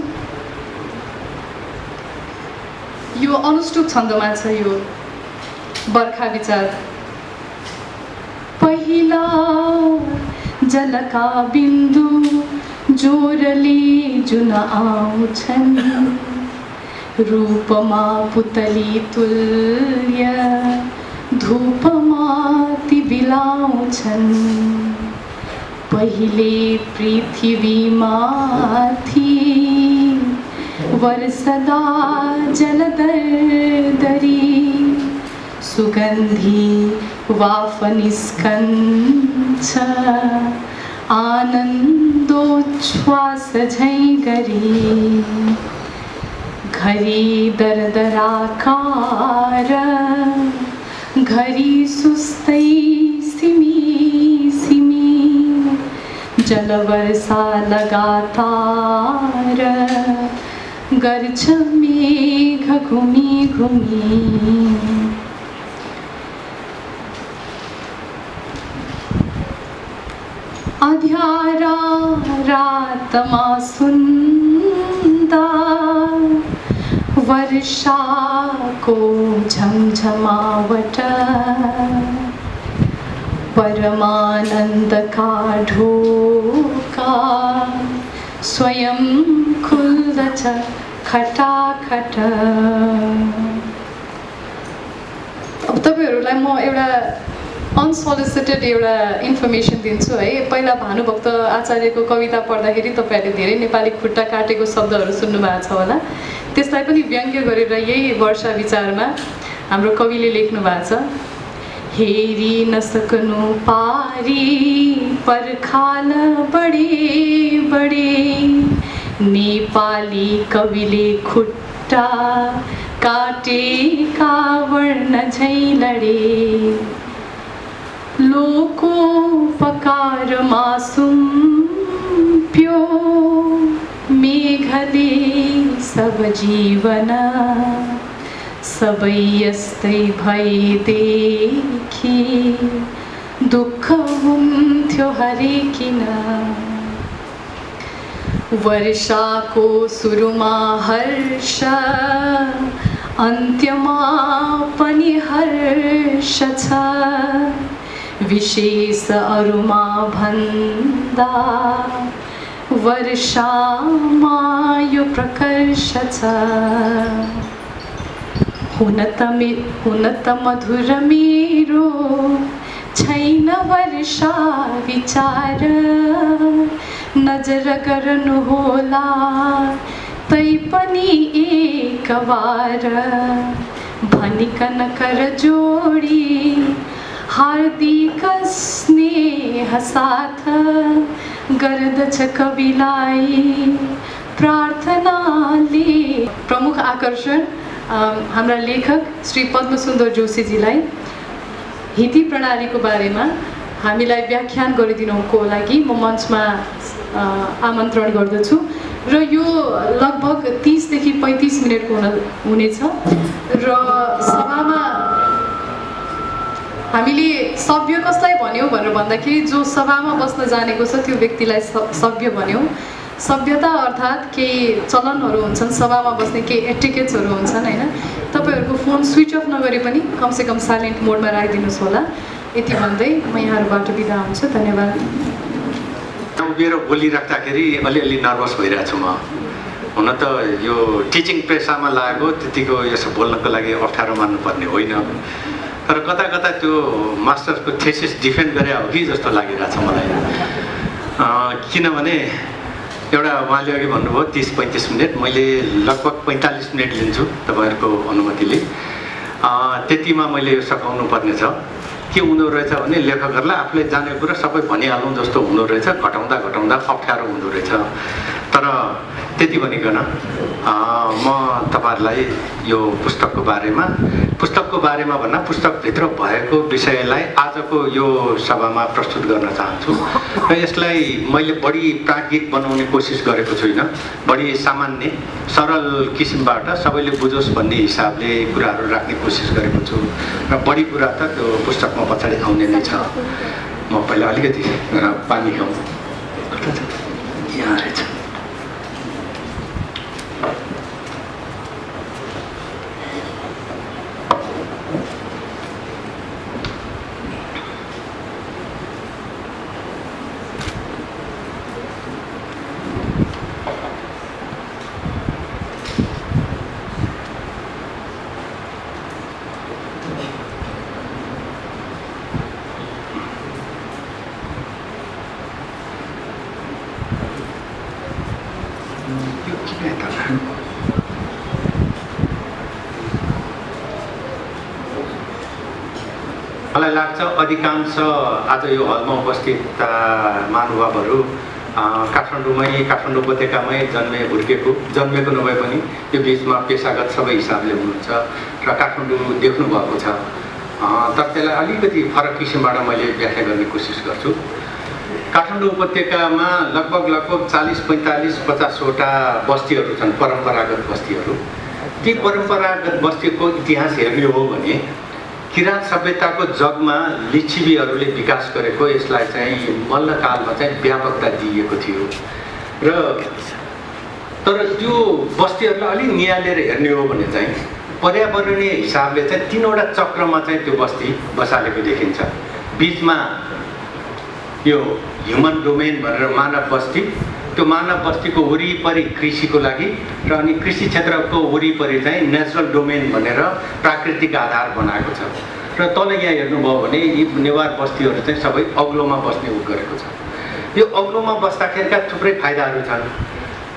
यो अनुष्टुप छन्दमा छ यो बर्खा विचार। पहिला जलका बिन्दु जोरले जुन आउँछन्, रूपमा पुतली तुल्य धूपमा ती बिलाउँछन्। पहिले पृथ्वीमाथि वर्षदा जलदर्दरी सुगन्धी वाफ निस्कन्छ, आनन्दोच्छ्वास झैँ गरी। घरी दरदराकार, घरी सुस्तै सिमी सिमी, जलवर्षा लगातार गर्छ मेघ घुमी घुमी। अध्यारा रातमा सुन्दा वर्षाको झमझमावट, परमानंद का ढोका स्वयं खुल्दछ खटाखट। अब तपाईहरुलाई म एउटा अनसोलिसिटेड एउटा इन्फर्मेसन दिन्छु है। पहिला भानुभक्त आचार्यको कविता पढ्दाखेरि तपाईहरुले धेरै नेपाली खुट्टा काटेको शब्दहरू सुन्नु भएको छ होला। त्यसलाई पनि व्यङ्ग्य गरेर यही वर्षा विचारमा हाम्रो कविले लेख्नु भएको छ। हेरी नसक्नु पारी पर्खाल बडे बडे नेपाली कविले खुट्टा काटेका वर्ण झै लडे। लोको पकार मासुम प्यो मेघले सब जीवन सबै यस्तै भएदेखि दुःख हुन्थ्यो हरेकिन। वर्षाको सुरुमा हर्ष अन्त्यमा पनि हर्ष छ। विशेष अरुमा भन्दा वर्षामा यो प्रकर्ष छ। हुन त मधुर मेरो छैन वर्षा विचार। नजर गर्नु होला तै पनि एक बार। भनिकन कर जोडी हार्दिक स्नेह साथ गर्दछ कविलाई प्रार्थनाले। प्रमुख आकर्षण हाम्रा लेखक श्री पद्मसुन्दर जोशीजीलाई हिती प्रणालीको बारेमा हामीलाई व्याख्यान गरिदिनुको लागि म मञ्चमा आमन्त्रण गर्दछु र यो लगभग 30 देखि 35 मिनेटको हुनेछ र सभामा हामीले सभ्य कसलाई भन्यौं भनेर भन्दाखेरि जो सभामा बस्न जानेको छ त्यो व्यक्तिलाई सभ्य भन्यौं। सभ्यता अर्थात् केही चलनहरू हुन्छन्, सभामा बस्ने केही एटिकेट्सहरू हुन्छन् हैन। तपाईहरुको फोन स्विच अफ नगरे पनि कमसेकम साइलेन्ट मोडमा राखिदिनुस् होला। यति भन्दै म यहाँहरुबाट बिदा हुन्छु। धन्यवाद। उभिएर बोलिराख्दाखेरि अलिअलि नर्भस भइरहेछु म। हुन त यो टिचिङ पेसामा लागेको त्यतिको यसो बोल्नको लागि अप्ठ्यारो मान्नुपर्ने होइन, तर कता कता त्यो मास्टर्सको थेसिस डिफेन्ड गरे हो कि जस्तो लागिरहेछ मलाई। किनभने एउटा उहाँले अघि भन्नुभयो 30-35 मिनट, मैले लगभग 45 मिनट लिन्छु तपाईहरुको अनुमतिले। त्यतिमा मैले यो सघाउनु पर्ने छ। के हुँदो रहेछ भने लेखकहरूलाई आफूले जानेको कुरा सबै भनिहालौँ जस्तो हुँदो रहेछ। घटाउँदा घटाउँदा अप्ठ्यारो हुँदो रहेछ। तर त्यति भनिकन म तपाईहरुलाई यो पुस्तकको बारेमा भन्दा पुस्तकभित्र भएको विषयलाई आजको यो सभामा प्रस्तुत गर्न चाहन्छु। र यसलाई मैले बढी प्राज्ञिक बनाउने कोसिस गरेको छुइनँ। बढी सामान्य सरल किसिमबाट सबैले बुझोस् भन्ने हिसाबले कुराहरू राख्ने कोसिस गरेको छु र बढी कुरा त त्यो पुस्तकमा पछाडि आउने नै छ। म पहिला अलिकति पानी खाउँ। यहाँ रहेछ। मलाई लाग्छ अधिकांश आज यो हलमा उपस्थित महानुभावहरू काठमाडौँ उपत्यकामै जन्मेको नभए पनि यो बिचमा पेशागत सबै हिसाबले हुनुहुन्छ र काठमाडौँ देख्नु भएको छ। तर त्यसलाई अलिकति फरक किसिमबाट मैले व्याख्या गर्ने कोसिस गर्छु। काठमाडौँ उपत्यकामा लगभग 40-45-50 वटा बस्तीहरू छन्, परम्परागत बस्तीहरू। ती परम्परागत बस्तीको इतिहास हेर्ने हो भने किराँत सभ्यताको जगमा लिच्छवीहरूले विकास गरेको यसलाई चाहिँ मल्लकालमा चाहिँ व्यापकता दिएको थियो र तर त्यो बस्तीहरूलाई अलि नियालेर हेर्ने हो भने चाहिँ पर्यावरणीय हिसाबले चाहिँ 3 वटा चक्रमा चाहिँ त्यो बस्ती बसालेको देखिन्छ। बिचमा यो ह्युमन डोमेन भनेर मानव बस्ती, त्यो मानव बस्तीको वरिपरि कृषिको लागि र अनि कृषि क्षेत्रको वरिपरि चाहिँ नेचुरल डोमेन भनेर प्राकृतिक आधार बनाएको छ। र तल यहाँ हेर्नुभयो भने यी नेवार बस्तीहरू चाहिँ सबै अग्लोमा बस्ने गरेको छ। यो अग्लोमा बस्दाखेरिका थुप्रै फाइदाहरू छन्।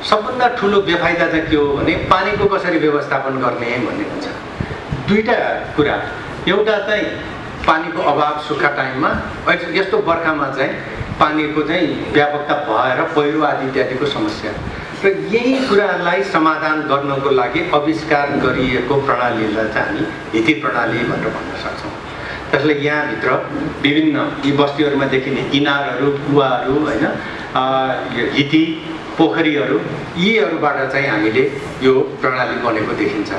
सबभन्दा ठुलो बेफाइदा चाहिँ के हो भने पानीको कसरी व्यवस्थापन गर्ने भन्ने हुन्छ। दुईटा कुरा, एउटा चाहिँ पानीको अभाव सुक्खा टाइममा, यस्तो बर्खामा चाहिँ पानीको चाहिँ व्यापकता भएर पहिरो आदि इत्यादिको समस्या, र यही कुरालाई समाधान गर्नको लागि आविष्कार गरिएको प्रणालीलाई चाहिँ हामी हिती प्रणाली भनेर भन्न सक्छौँ। त्यसलाई यहाँभित्र विभिन्न यी बस्तीहरूमा देखिने इनारहरू, कुवाहरू, होइन, हिती पोखरीहरू, यीहरूबाट चाहिँ हामीले यो प्रणाली बनेको देखिन्छ।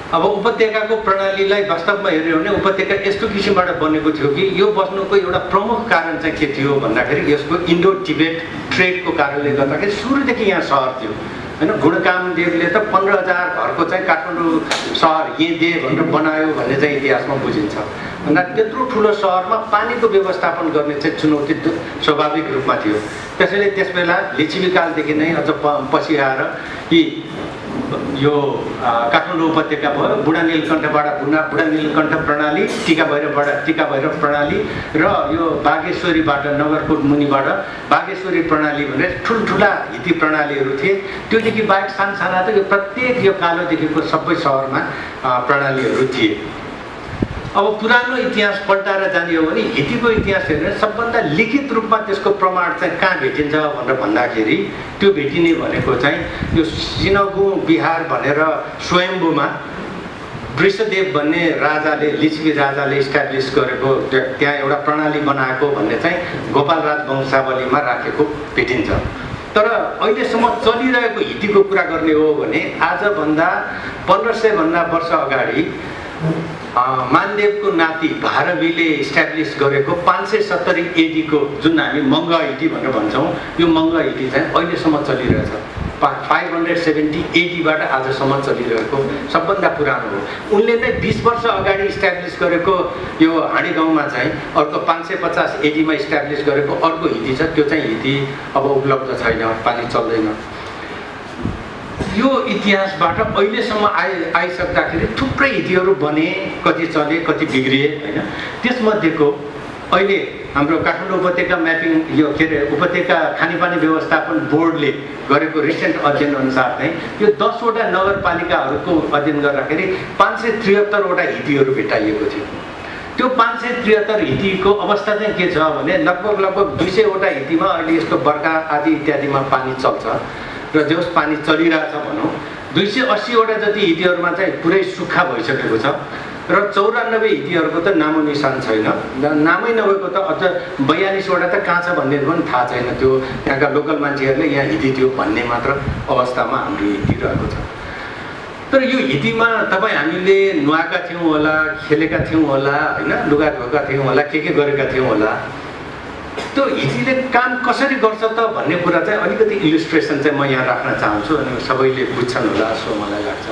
अब उपत्यकाको प्रणालीलाई वास्तवमा हेऱ्यो भने उपत्यका यस्तो किसिमबाट बनेको थियो कि यो बस्नुको एउटा प्रमुख कारण चाहिँ के थियो भन्दाखेरि यसको इन्डो टिबेट ट्रेडको कारणले गर्दाखेरि सुरुदेखि यहाँ सहर थियो, होइन। गुणकामदेवले त 15,000 घरको चाहिँ काठमाडौँ सहर यहीँ दे भनेर बनायो भन्ने चाहिँ इतिहासमा बुझिन्छ। भन्दा त्यत्रो ठुलो सहरमा पानीको व्यवस्थापन गर्ने चाहिँ चुनौती स्वाभाविक रूपमा थियो। त्यसैले त्यसबेला लिच्छवीकालदेखि नै अझ पछि आएर यी यो काठमाडौँ उपत्यका भयो, बुढा नीलकण्ठबाट बुढा नीलकण्ठ प्रणाली, टिका भैरव प्रणाली, र यो बागेश्वरीबाट नगरकोट मुनिबाट बागेश्वरी प्रणाली भनेर ठुल्ठुला हिती प्रणालीहरू थिए। त्योदेखि बाहेक साना त यो प्रत्येक यो कालोदेखिको सबै सहरमा प्रणालीहरू थिए। अब पुरानो इतिहास पल्टाएर जाने हो भने हितीको इतिहास हेर्ने सबभन्दा लिखित रूपमा त्यसको प्रमाण चाहिँ कहाँ भेटिन्छ भनेर भन्दाखेरि त्यो भेटिने भनेको चाहिँ यो सिनगु बिहार भनेर स्वयम्भूमा वृषदेव भन्ने राजाले, लिच्छवी राजाले इस्टाब्लिस गरेको त्यहाँ एउटा प्रणाली बनाएको भन्ने चाहिँ गोपाल राज वंशावलीमा राखेको भेटिन्छ। तर अहिलेसम्म चलिरहेको हितीको कुरा गर्ने हो भने आजभन्दा 1500 भन्दा वर्ष अगाडि मानदेवको नाति भारवीले इस्टाब्लिस गरेको 570 एडीको जुन हामी मङ्ग हिटी भनेर भन्छौँ, यो मङ्ग हिटी चाहिँ अहिलेसम्म चलिरहेछ। 570 एडीबाट आजसम्म चलिरहेको सबभन्दा पुरानो हो। उनले नै 20 वर्ष अगाडि इस्टाब्लिस गरेको यो हाँडी गाउँमा चाहिँ अर्को 550 एडीमा इस्टाब्लिस गरेको अर्को हिती छ। त्यो चाहिँ हिती अब उपलब्ध छैन, पानी चल्दैन। यो इतिहासबाट अहिलेसम्म आइसक्दाखेरि थुप्रै हितीहरू बने, कति चले, कति बिग्रिए, होइन। त्यसमध्येको अहिले हाम्रो काठमाडौँ उपत्यका म्यापिङ यो के अरे उपत्यका खानेपानी व्यवस्थापन बोर्डले गरेको रिसेन्ट अध्ययन अनुसार चाहिँ यो 10वटा नगरपालिकाहरूको अध्ययन गर्दाखेरि 573वटा हितीहरू भेटाइएको थियो। त्यो 573 हितीको अवस्था चाहिँ के छ भने लगभग 200वटा हितीमा अहिले यस्तो बर्खा आदि इत्यादिमा पानी चल्छ र जस पानी चलिरहेछ भनौँ। 280वटा जति हितीहरूमा चाहिँ पुरै सुक्खा भइसकेको छ र 94 हितीहरूको त नामो निशान छैन। नामै नभएको त अझ 42वटा त कहाँ छ भन्ने पनि थाहा छैन। त्यो त्यहाँका लोकल मान्छेहरूले यहाँ हिती थियो भन्ने मात्र अवस्थामा हाम्रो हिती रहेको छ। तर यो हितीमा तपाईँ हामीले नुहाएका थियौँ होला, खेलेका थियौँ होला, होइन, लुगा धोएका थियौँ होला, के गरेका थियौँ होला। त्यो हितीले काम कसरी गर्छ त भन्ने कुरा चाहिँ अलिकति इलिस्ट्रेसन चाहिँ म यहाँ राख्न चाहन्छु अनि सबैले बुझ्छन् होला जस्तो मलाई लाग्छ।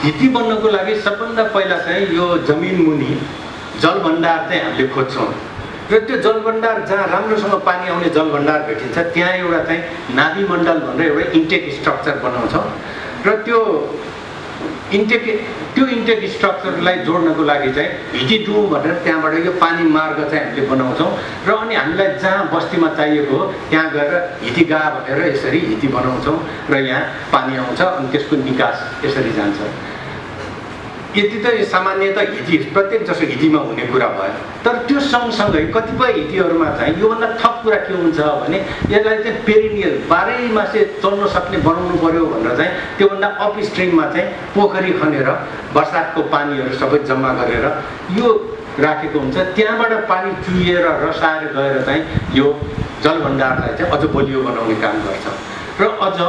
हिती बन्नको लागि सबभन्दा पहिला चाहिँ यो जमिन मुनि जलभण्डार चाहिँ हामीले खोज्छौँ र त्यो जलभण्डार जहाँ राम्रोसँग पानी आउने जलभण्डार भेटिन्छ त्यहाँ एउटा चाहिँ नाभिमण्डल भनेर एउटा इन्टेक स्ट्रक्चर बनाउँछौँ र त्यो इन्टेक स्ट्रक्चरलाई जोड्नको लागि चाहिँ हिटी डुम भनेर त्यहाँबाट यो पानी मार्ग चाहिँ हामीले बनाउँछौँ र अनि हामीलाई जहाँ बस्तीमा चाहिएको हो त्यहाँ गएर हिटी गा भनेर यसरी हिटी बनाउँछौँ र यहाँ पानी आउँछ अनि त्यसको निकास यसरी जान्छ। यति त सामान्यतः हिती प्रत्येक जसो हितीमा हुने कुरा भयो। तर त्यो सँगसँगै कतिपय हितीहरूमा चाहिँ योभन्दा थप कुरा के हुन्छ भने यसलाई चाहिँ पेरिनियल 12 मासे चल्न सक्ने बनाउनु पर्यो भनेर चाहिँ त्योभन्दा अप स्ट्रिममा चाहिँ पोखरी खनेर बर्सातको पानीहरू सबै जम्मा गरेर यो राखेको हुन्छ। त्यहाँबाट पानी चुहिएर रसाएर गएर चाहिँ यो जलभण्डारलाई चाहिँ अझ बलियो बनाउने काम गर्छ र अझ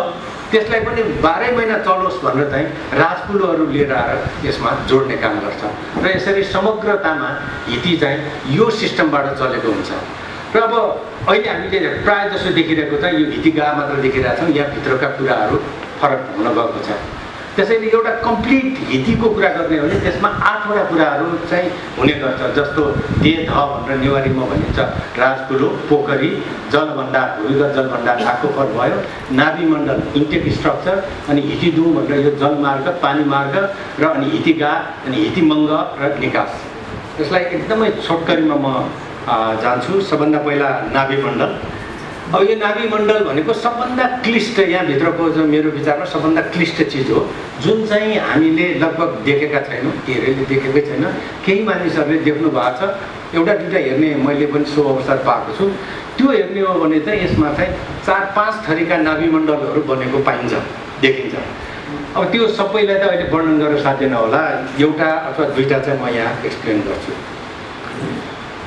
त्यसलाई पनि 12 महिना चलोस् भनेर चाहिँ राजपुलोहरू लिएर आएर यसमा जोड्ने काम गर्छ र यसरी समग्रतामा हिती चाहिँ यो सिस्टमबाट चलेको हुन्छ। र अब अहिले हामीले प्रायः जसो देखिरहेको चाहिँ यो हिती गा मात्र देखिरहेको छौँ, यहाँ भित्रका कुराहरू फरक हुन गएको छ। त्यसैले एउटा कम्प्लिट हितीको कुरा गर्ने हो भने त्यसमा 8वटा कुराहरू चाहिँ हुने गर्छ। जस्तो देह भनेर नेवारीमा भनिन्छ राजकुलो, पोखरी, जलभण्डार, भूमिगत जलभण्डार आकोफर भयो, नाभिमण्डल इन्टेक स्ट्रक्चर, अनि हितीदुम भनेर यो जलमार्ग, पानी मार्ग र अनि हितीगार, अनि हितीमङ्ग र निकास। यसलाई एकदमै छोटकरीमा म जान्छु। सबभन्दा पहिला नाभिमण्डल। अब यो नाभिमण्डल भनेको सबभन्दा क्लिष्ट, यहाँभित्रको जो मेरो विचारमा सबभन्दा क्लिष्ट चिज हो, जुन चाहिँ हामीले लगभग देखेका छैनौँ, धेरैले देखेकै छैन, केही मानिसहरूले देख्नु भएको छ। एउटा दुईवटा हेर्ने मैले पनि सो अवसर पाएको छु। त्यो हेर्ने हो भने चाहिँ यसमा चाहिँ 4-5 थरीका नाभिमण्डलहरू बनेको पाइन्छ, देखिन्छ। अब त्यो सबैलाई त अहिले वर्णन गर्न साध्य नहोला, एउटा अथवा दुईवटा चाहिँ म यहाँ एक्सप्लेन गर्छु।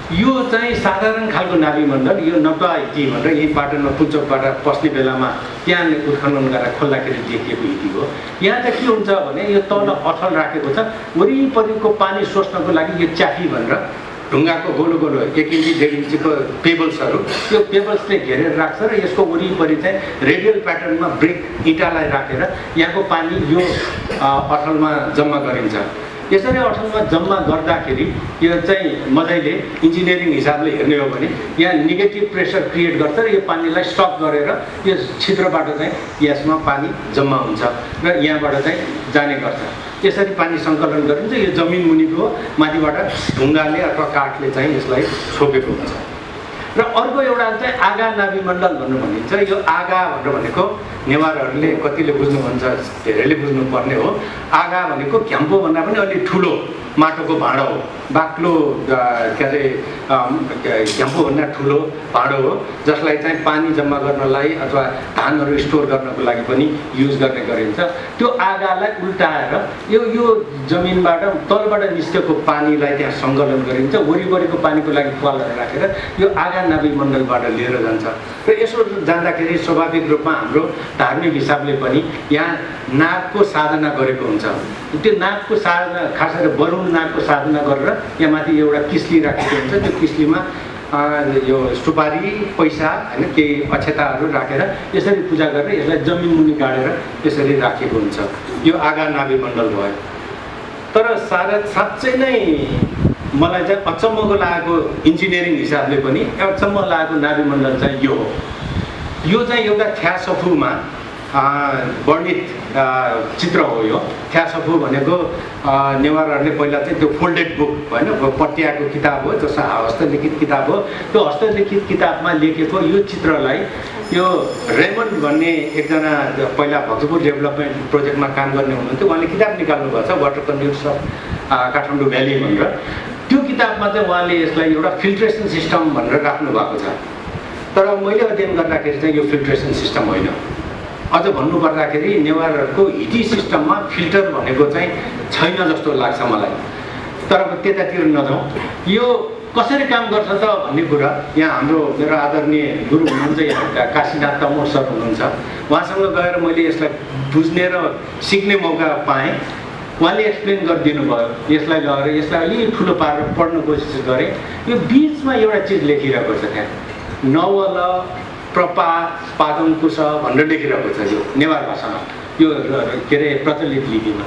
यो चाहिँ साधारण खालको नाभिमण्डल, यो नटुवा हिती भनेर यही पाटनमा पुल्चोकबाट पस्ने बेलामा त्यहाँ उत्खनन गरेर खोल्दाखेरि देखिएको हिती हो। यहाँ चाहिँ के हुन्छ भने यो तल अथल राखेको छ, वरिपरिको पानी सोच्नको लागि यो च्याफी भनेर ढुङ्गाको गोलो गोलो 1 इन्ची 1.5 इन्चीको पेबल्सहरू, त्यो पेबल्सले घेरेर राख्छ र यसको वरिपरि चाहिँ रेडियल प्याटर्नमा ब्रिक इँटालाई राखेर यहाँको पानी यो अथलमा जम्मा गरिन्छ। यसरी अथलमा जम्मा गर्दाखेरि यो चाहिँ मजाले इन्जिनियरिङ हिसाबले हेर्ने हो भने यहाँ नेगेटिभ प्रेसर क्रिएट गर्छ र यो पानीलाई स्टक गरेर यो छिद्रबाट चाहिँ यसमा पानी जम्मा हुन्छ र यहाँबाट चाहिँ जाने गर्छ। यसरी पानी सङ्कलन गरिन्छ। यो जमिन मुनिको माथिबाट ढुङ्गाले अथवा काठले चाहिँ यसलाई छोपेको हुन्छ। र अर्को एउटा चाहिँ आगा नाभिमण्डल भन्नु भनिन्छ। यो आगा भनेर भनेको नेवारहरूले कतिले बुझ्नुहुन्छ, धेरैले बुझ्नुपर्ने हो। आगा भनेको घ्याम्पो भन्दा पनि अलि ठुलो माटोको भाँडो हो, बाक्लो के अरे घ्याम्पो भन्दा ठुलो भाँडो हो, जसलाई चाहिँ पानी जम्मा गर्नलाई अथवा धानहरू स्टोर गर्नको लागि पनि युज गर्ने गरिन्छ। त्यो आगालाई उल्टाएर यो जमिनबाट तलबाट निस्केको पानीलाई त्यहाँ सङ्कलन गरिन्छ, वरिपरिको पानीको लागि पालहरू राखेर यो आगा नाभिमण्डलबाट लिएर जान्छ। र यसो जाँदाखेरि स्वाभाविक रूपमा हाम्रो धार्मिक हिसाबले पनि यहाँ नागको साधना गरेको हुन्छ। त्यो नागको साधना खास गरेर वरुण नागको साधना गरेर यहाँ माथि एउटा किस्ली राखेको हुन्छ। त्यो किस्लीमा यो सुपारी, पैसा होइन केही अक्षताहरू राखेर यसरी पूजा गरेर यसलाई जमिन मुनि गाडेर यसरी राखेको हुन्छ। यो आगा नाभिमण्डल भयो। तर साँच्चै नै मलाई चाहिँ अचम्मको लागेको इन्जिनियरिङ हिसाबले पनि अचम्म लागेको नाभिमण्डल चाहिँ यो हो। यो चाहिँ एउटा थ्यासफुमा वर्णित चित्र हो। यो थ्यासफु भनेको नेवारहरूले पहिला चाहिँ त्यो फोल्डेड बुक होइन, पट्याएको किताब हो, जस्तो हस्तलिखित किताब हो। त्यो हस्तलिखित किताबमा लेखेको यो चित्रलाई यो रेमन्ड भन्ने एकजना पहिला भक्तपुर डेभलपमेन्ट प्रोजेक्टमा काम गर्ने हुनुहुन्थ्यो, उहाँले किताब निकाल्नु भएको छ, वाटर कन्ड्युट्स अफ काठमाडौँ भ्याली भनेर। त्यो किताबमा चाहिँ उहाँले यसलाई एउटा फिल्ट्रेसन सिस्टम भनेर राख्नु भएको छ। तर मैले अध्ययन गर्दाखेरि चाहिँ यो फिल्ट्रेसन सिस्टम होइन। अझ भन्नुपर्दाखेरि नेवारहरूको हिटी सिस्टममा फिल्टर भनेको चाहिँ छैन जस्तो लाग्छ मलाई। तर त्यतातिर नजाउँ। यो कसरी काम गर्छ त भन्ने कुरा यहाँ हाम्रो मेरो आदरणीय गुरु हुनुहुन्छ, यहाँ काशीनाथ तमोर सर हुनुहुन्छ, उहाँसँग गएर मैले यसलाई बुझ्ने र सिक्ने मौका पाएँ। उहाँले एक्सप्लेन गरिदिनु भयो। यसलाई लगेर यसलाई अलि ठुलो पारेर पढ्न कोसिस गरेँ। यो बिचमा एउटा चिज लेखिरहेको छ, त्यहाँ नवल प्रपा पादङकुश भनेर लेखिरहेको छ यो नेवार भाषामा, यो के अरे प्रचलित लिपिमा।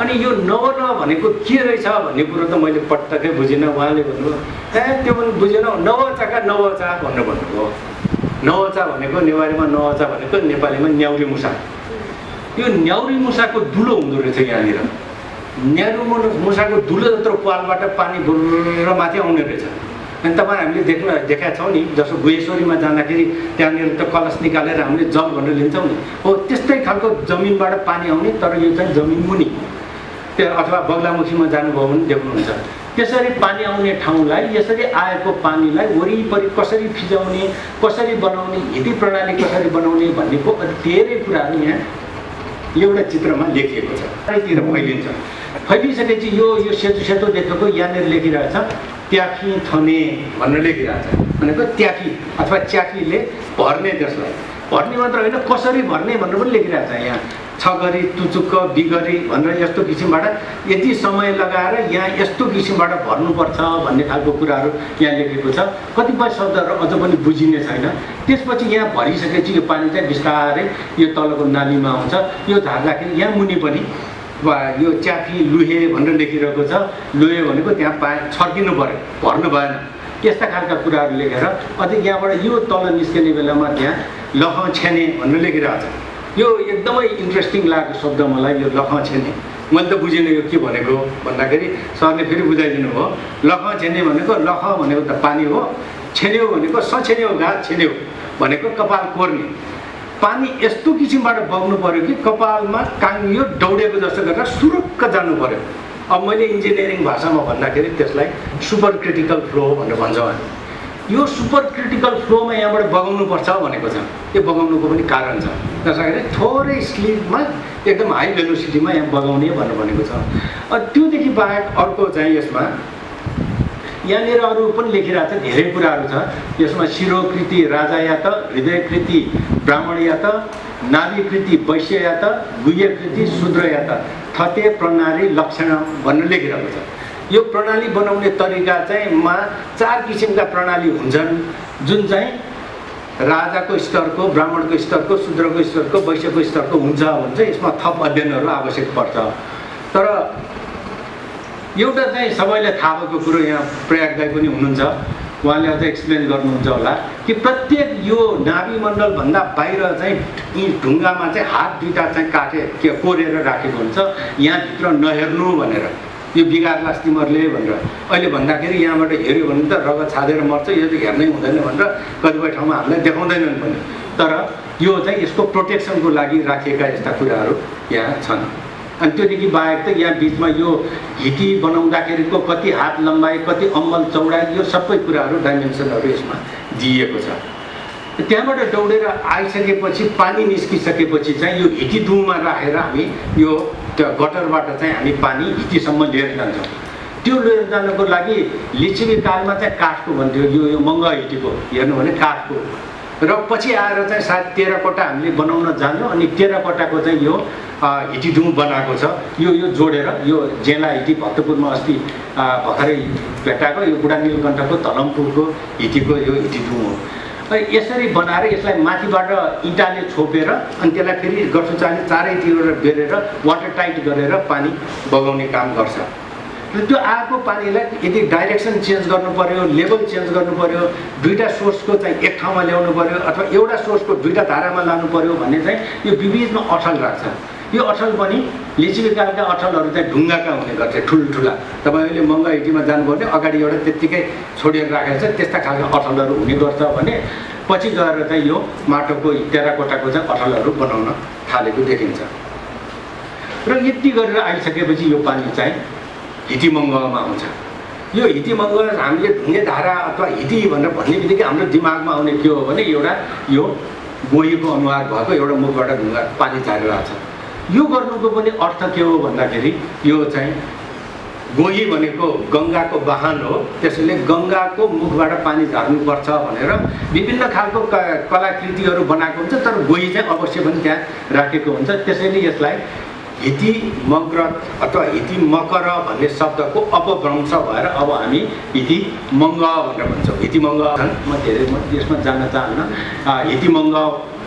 अनि यो नवल भनेको के रहेछ भन्ने कुरो त मैले पटक्कै बुझिनँ। उहाँले भन्नुभयो त्यो पनि बुझेन, नवचाका नवचा भनेर भन्नुभयो। नवचा भनेको नेवारीमा नवचा भनेको नेपालीमा न्याउरी मुसा। यो न्याउरी मुसाको दुलो हुँदो रहेछ यहाँनिर। न्याउरी मुसाको दुलो जत्रो पालबाट पानी बुर्र माथि आउने रहेछ। अनि तपाईँ हामीले देखाएको छौँ नि, जस्तो गुहेश्वरीमा जाँदाखेरि त्यहाँनिर त कलश निकालेर हामीले जल भनेर लिन्छौँ नि, हो त्यस्तै खालको जमिनबाट पानी आउने, तर यो चाहिँ जमिन मुनि। त्यो अथवा बगलामुखीमा जानुभयो भने देख्नुहुन्छ। त्यसरी पानी आउने ठाउँलाई, यसरी आएको पानीलाई वरिपरि कसरी फिजाउने, कसरी बनाउने, हिती प्रणाली कसरी बनाउने भन्नेको धेरै कुराहरू यहाँ एउटा चित्रमा लेखिएको छ। चारैतिर फैलिन्छ। फैलिसकेपछि यो सेतो सेतो देखेको यहाँनिर लेखिरहेछ ट्याफी थने भनेर लेखिरहेछ। भनेको ट्याफी अथवा च्याफीले भर्ने, त्यसलाई भर्ने मात्र होइन कसरी भर्ने भनेर पनि लेखिरहेछ यहाँ। छगरी तुचुक्क बिगरी भनेर यस्तो किसिमबाट यति समय लगाएर यहाँ यस्तो किसिमबाट भर्नुपर्छ भन्ने खालको कुराहरू यहाँ लेखेको छ। कतिपय शब्दहरू अझ पनि बुझिने छैन। त्यसपछि यहाँ भरिसकेपछि यो पानी चाहिँ बिस्तारै यो तलको नालीमा आउँछ। यो झार्दाखेरि यहाँ मुनि पनि यो च्याफी लुहे भनेर लेखिरहेको छ। लुहे भनेको त्यहाँ छर्किनु पर्यो, भर्नु भएन, यस्ता खालका कुराहरू लेखेर अझै यहाँबाट यो तल निस्किने बेलामा त्यहाँ लख छेने भनेर लेखिरहेको छ। यो एकदमै इन्ट्रेस्टिङ लागेको शब्द मलाई, यो लख छेने। मैले त बुझिनँ यो के भनेको भन्दाखेरि सरले फेरि बुझाइदिनु भयो। लख छेने भनेको लख भनेको त पानी हो, छेन्यो भनेको सछेन्यो घाँस छेन्यो भनेको कपाल कोर्ने। पानी यस्तो किसिमबाट बग्नु पर्यो कि कपालमा काङ्गियो दौडेको जस्तो गरेर सुरुक्क जानु पर्यो। अब मैले इन्जिनियरिङ भाषामा भन्दाखेरि त्यसलाई सुपर क्रिटिकल फ्लो भनेर भन्छौँ हामी। यो सुपर क्रिटिकल फ्लोमा यहाँबाट बगाउनुपर्छ भनेको छ। यो बगाउनुको पनि कारण छ। त्यसैले थोरै स्लिपमा एकदम हाई भेलोसिटीमा यहाँ बगाउने भनेर भनेको छ। त्योदेखि बाहेक अर्को चाहिँ यसमा यहाँनिर अरू पनि लेखिरहेको छ, धेरै कुराहरू छ यसमा। शिरोकृति राजा या त, हृदयकृति ब्राह्मण या त, नाभिकृति वैश्य या त, गुह्यकृति शूद्र या त, थते प्रणाली लक्षण भनेर लेखिरहेको छ। यो प्रणाली बनाउने तरिका चाहिँ 4 किसिमका प्रणाली हुन्छन्, जुन चाहिँ राजाको स्तरको, ब्राह्मणको स्तरको, शूद्रको स्तरको, वैश्यको स्तरको हुन्छ भन्छ। यसमा थप अध्ययनहरू आवश्यक पर्छ। तर एउटा चाहिँ सबैलाई थाहा भएको कुरो यहाँ प्रयाग दाइ पनि हुनुहुन्छ, उहाँले अझ एक्सप्लेन गर्नुहुन्छ होला कि प्रत्येक यो नाभि मण्डलभन्दा बाहिर चाहिँ यी ढुङ्गामा चाहिँ हात दुईटा चाहिँ के कोरेर राखेको हुन्छ, यहाँभित्र नहेर्नु भनेर। यो बिगार्लास् तिमीहरूले भनेर। अहिले भन्दाखेरि यहाँबाट हेऱ्यो भने त रगत छादेर मर्छ, यो चाहिँ हेर्नै हुँदैन भनेर कतिपय ठाउँमा हामीलाई देखाउँदैनन् पनि। तर यो चाहिँ यसको प्रोटेक्सनको लागि राखिएका यस्ता कुराहरू यहाँ छन्। अनि त्योदेखि बाहेक त यहाँ बिचमा यो हिटी बनाउँदाखेरिको कति हात लम्बाइ, कति अम्मल चौडाइ, यो सबै कुराहरू डाइमेन्सनहरू यसमा दिइएको छ। त्यहाँबाट दौडेर आइसकेपछि पानी निस्किसकेपछि चाहिँ यो हिटी दुमा राखेर हामी यो त्यो गटरबाट चाहिँ हामी पानी हिटीसम्म लिएर जान्छौँ। त्यो लिएर जानको लागि लिच्छवी कालमा चाहिँ काठको भन्थ्यो, यो मङ्गा हिटीको हेर्नु भने काठको। र पछि आएर चाहिँ सायद टेराकोटा हामीले बनाउन जान्यौँ। अनि टेराकोटाको चाहिँ यो हिटीडुम बनाएको छ। यो जोडेर यो जेला हिटी भक्तपुरमा अस्ति भर्खरै भेटाएको यो बुढा नीलकण्ठको धलमपुरको हिटीको यो हिटीडुम हो। यसरी बनाएर यसलाई माथिबाट इँटाले छोपेर अनि त्यसलाई फेरि गर्छुचाले चारैतिर बेरेर वाटर टाइट गरेर पानी बगाउने काम गर्छ। र त्यो आएको पानीलाई यदि डाइरेक्सन चेन्ज गर्नु पर्यो, लेभल चेन्ज गर्नु पर्यो, दुईटा सोर्सको चाहिँ एक ठाउँमा ल्याउनु पर्यो अथवा एउटा सोर्सको दुईटा धारामा लानु पर्यो भने चाहिँ यो विविधमा अठल राख्छ। यो अठल पनि लिच्छवी कालका अठलहरू चाहिँ ढुङ्गाका हुने गर्छ, ठुल्ठुला। तपाईँले मङ्गा हिटीमा जानुभयो भने अगाडि एउटा त्यत्तिकै छोडेर राखेको छ, त्यस्ता खालका अठलहरू हुने गर्छ भने पछि गएर चाहिँ यो माटोको टेराकोटाको चाहिँ अठलहरू बनाउन थालेको देखिन्छ। र यति गरेर आइसकेपछि यो पानी चाहिँ हिटीमङ्गमा आउँछ। यो हिटीमङ्ग हामीले ढुङ्गे धारा अथवा हिटी भनेर भन्ने बित्तिकै हाम्रो दिमागमा आउने के हो भने एउटा यो गोहीको अनुहार भएको एउटा मुखबाट ढुङ्गा पानी झारिरहेको छ। यो गर्नुको पनि अर्थ के हो भन्दाखेरि यो चाहिँ गोही भनेको गङ्गाको वाहन हो, त्यसैले गङ्गाको मुखबाट पानी झार्नुपर्छ भनेर विभिन्न खालको कलाकृतिहरू बनाएको हुन्छ। तर गोही चाहिँ अवश्य पनि त्यहाँ राखेको हुन्छ। त्यसैले यसलाई हिटी मग्र अथवा हिटी मकर भन्ने शब्दको अपभ्रंश भएर अब हामी हिटी मङ्ग भनेर भन्छौँ। हिटी मङ्ग म यसमा जान्न चाहन्न। हिटी मङ्ग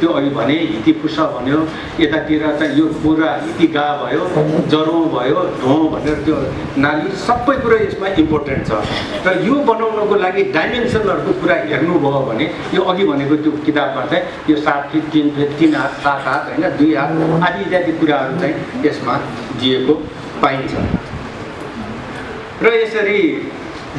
त्यो अघि भने हिटी पुस भन्यो, यतातिर चाहिँ यो पुरा हिटी गा भयो, जरो भयो, ढोँ भनेर त्यो नाली सबै कुरा यसमा इम्पोर्टेन्ट छ। र यो बनाउनको लागि डाइमेन्सनहरूको कुरा हेर्नुभयो भने यो अघि भनेको त्यो किताबमा चाहिँ यो 7 फिट 3 फिट 3 हात 7 हात होइन 2 हात आदि इत्यादि कुराहरू चाहिँ यसमा दिएको पाइन्छ। र यसरी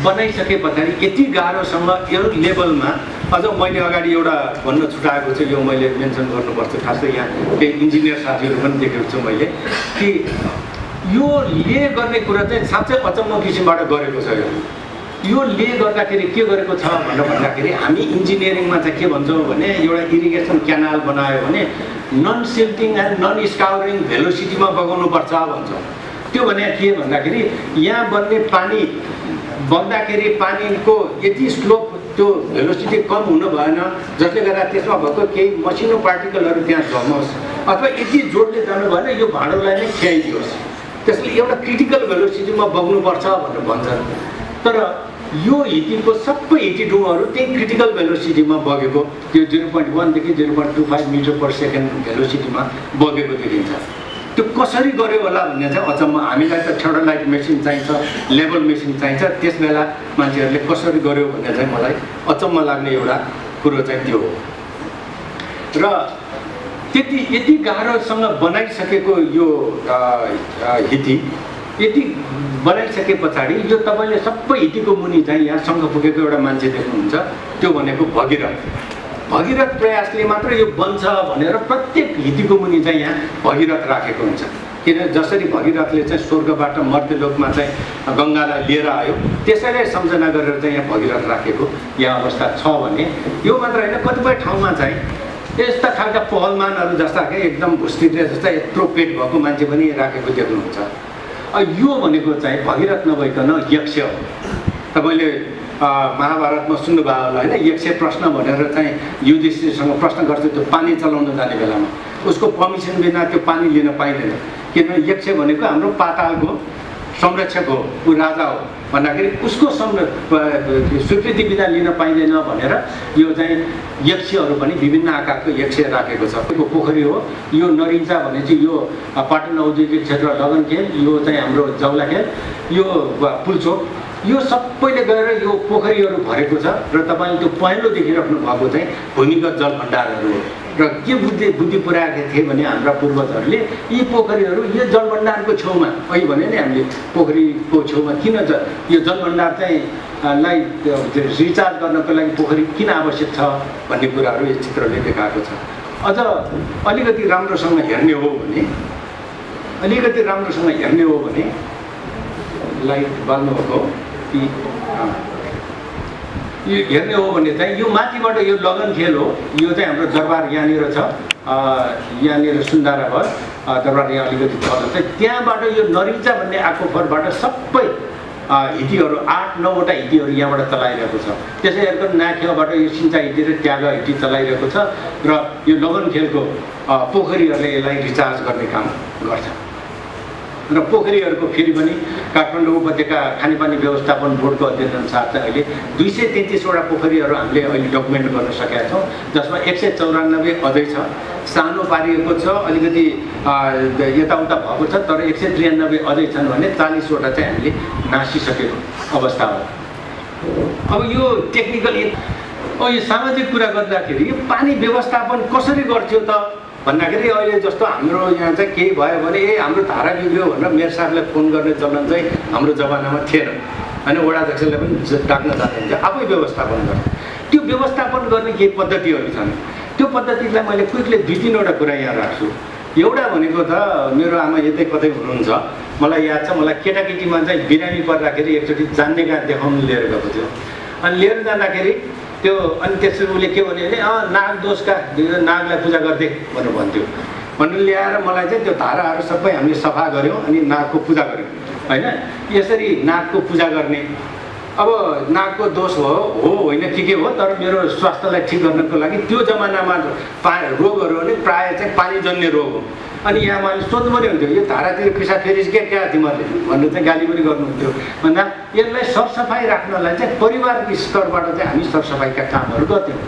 बनाइसके पछाडि यति गाह्रोसँग यो लेभलमा अझ मैले अगाडि एउटा भन्न छुटाएको छु, यो मैले मेन्सन गर्नुपर्छ। खासै यहाँ केही इन्जिनियर साथीहरू पनि देखेको छु मैले कि यो ले गर्ने कुरा चाहिँ साँच्चै अचम्म किसिमबाट गरेको छ। यो ले गर्दाखेरि के गरेको छ भनेर भन्दाखेरि हामी इन्जिनियरिङमा चाहिँ के भन्छौँ भने एउटा इरिगेसन क्यानाल बनायो भने नन सिल्टिङ एन्ड नन स्काउरिङ भेलोसिटीमा बगाउनुपर्छ भन्छौँ। त्यो भने के भन्दाखेरि यहाँ बन्ने पानी बग्दाखेरि पानीको यति स्लोप त्यो भेलोसिटी कम हुनु भएन, जसले गर्दा त्यसमा भएको केही मसिनो पार्टिकलहरू त्यहाँ झर्नुहोस् अथवा यति जोडले जानु भएन यो भाँडोलाई नै खियाइदियोस्। त्यसले एउटा क्रिटिकल भेलोसिटीमा बग्नुपर्छ भनेर भन्छन्। तर यो हिटिङको सबै हिटिडुमहरू त्यही क्रिटिकल भेलोसिटीमा बगेको, त्यो 0.1 देखि 0.25 मिटर पर सेकेन्ड भेलोसिटीमा बगेको देखिन्छ। त्यो कसरी गर्यो होला भन्ने चाहिँ अचम्म। हामीलाई त थ्योडोलाइट मेसिन चाहिन्छ, लेभल मेसिन चाहिन्छ, त्यस बेला मान्छेहरूले कसरी गर्यो भन्ने चाहिँ मलाई अचम्म लाग्ने एउटा कुरो चाहिँ त्यो हो। र यति गाह्रोसँग बनाइसकेको यो हिटी, यति बनाइसके पछाडि यो तपाईँले सबै हिटीको मुनि चाहिँ यहाँसँग पुगेको एउटा मान्छे देख्नुहुन्छ, त्यो भनेको भगीरथ। भगीरथ प्रयासले मात्र यो बन्छ भनेर प्रत्येक हिटीको मुनि चाहिँ यहाँ भगीरथ राखेको हुन्छ। किन जसरी भगीरथले चाहिँ स्वर्गबाट मर्त्यलोकमा चाहिँ गङ्गालाई लिएर आयो, त्यसैलाई सम्झना गरेर चाहिँ यहाँ भगीरथ राखेको यहाँ अवस्था छ भने यो मात्र होइन, कतिपय ठाउँमा चाहिँ यस्ता खालका पहलमानहरू जस्ता के एकदम भुस्टिले जस्ता यत्रो पेट भएको मान्छे पनि राखेको देख्नुहुन्छ। यो भनेको चाहिँ भगीरथ नभइकन यक्ष हो। तपाईँले महाभारतमा सुन्नुभयो होला होइन, यक्ष प्रश्न भनेर चाहिँ युधिष्ठिरसँग प्रश्न गर्छ, त्यो पानी चलाउन जाने बेलामा उसको पर्मिसन बिना त्यो पानी लिन पाइँदैन। किनभने यक्ष भनेको हाम्रो पातालको संरक्षक हो, ऊ राजा हो भन्दाखेरि उसको स्वीकृति बिना लिन पाइँदैन भनेर यो चाहिँ यक्षहरू पनि विभिन्न आकारको यक्ष राखेको छ। यो पोखरी हो, यो नरिन्चा भने चाहिँ यो पाटन औद्योगिक क्षेत्र लगनखेल, यो चाहिँ हाम्रो जाउलाखेल, यो पुल्चोक, यो सबैले गएर यो पोखरीहरू भरेको छ। र तपाईँले त्यो पहेँलो देखिराख्नु भएको चाहिँ भूमिगत जल भण्डारहरू हो। र के बुद्धि पुर्याएका थिए भने हाम्रा पूर्वजहरूले यी पोखरीहरू यो जलभण्डारको छेउमा, अहिले भने नि हामीले पोखरीको छेउमा किन यो जलभण्डार चाहिँ लाई रिचार्ज गर्नको लागि पोखरी किन आवश्यक छ भन्ने कुराहरू यो चित्रले देखाएको छ। अझ अलिकति राम्रोसँग हेर्ने हो भने लाइट बाल्नुभएको कि यो हेर्ने हो भने चाहिँ यो माथिबाट यो लगनखेल हो। यो चाहिँ हाम्रो दरबार यहाँनिर छ, यहाँनिर सुन्दारा भयो, दरबार यहाँ अलिकति तल छ। त्यहाँबाट यो नरिन्चा भन्ने आकोफरबाट सबै हिटीहरू 8-9वटा हिटीहरू यहाँबाट चलाइरहेको छ। त्यसै गरी नाखेवाबाट यो सिन्चा हिटी र त्याग हिटी चलाइरहेको छ। र यो लगनखेलको पोखरीहरूले यसलाई रिचार्ज गर्ने काम गर्छ। र पोखरीहरूको फेरि पनि काठमाडौँ उपत्यका खानेपानी व्यवस्थापन बोर्डको अध्ययन अनुसार चाहिँ अहिले 233वटा पोखरीहरू हामीले अहिले डकुमेन्ट गर्न सकेका छौँ, जसमा 194 अझै छ, सानो पारिएको छ, अलिकति यताउता भएको छ, तर 193 अझै छन् भने 40वटा चाहिँ हामीले नासिसकेको अवस्था हो। अब यो टेक्निकल यो सामाजिक कुरा गर्दाखेरि यो पानी व्यवस्थापन कसरी गर्थ्यो त भन्दाखेरि अहिले जस्तो हाम्रो यहाँ चाहिँ केही भयो भने हाम्रो धारा बिग्रियो भनेर मेयर साहबलाई फोन गर्ने चलन चाहिँ हाम्रो जमानामा थिएन होइन। वडाध्यक्षलाई पनि डाक्न जान्छ, आफै व्यवस्थापन गर्छ। त्यो व्यवस्थापन गर्ने केही पद्धतिहरू छन्। त्यो पद्धतिलाई मैले क्विकली 2-3वटा कुरा यहाँ राख्छु। एउटा भनेको त मेरो आमा यतै कतै हुनुहुन्छ, मलाई याद छ, मलाई केटाकेटीमा चाहिँ बिरामी पर्दाखेरि एकचोटि जान्ने कहाँ देखाउनु लिएर गएको थियो। अनि लिएर जाँदाखेरि त्यो अनि त्यसरी उसले के भन्यो भने नाग दोषका नागलाई पूजा गर्दै भनेर भन्थ्यो। भनेर ल्याएर मलाई चाहिँ त्यो धाराहरू सबै हामीले सफा गऱ्यौँ अनि नागको पूजा गऱ्यौँ होइन। यसरी नागको पूजा गर्ने, अब नागको दोष हो होइन ठिकै हो, तर मेरो स्वास्थ्यलाई ठिक गर्नको लागि त्यो जमानामा रोगहरू भने प्रायः चाहिँ पानीजन्य रोग हो। अनि यहाँ मैले सोध्नु पनि हुन्थ्यो, यो धारातिर पिसा फेरि क्या तिमीहरूले भनेर चाहिँ गाली पनि गर्नुहुन्थ्यो। भन्दा यसलाई सरसफाइ राख्नलाई चाहिँ परिवारको स्तरबाट चाहिँ हामी सरसफाइका कामहरू गर्थ्यौँ।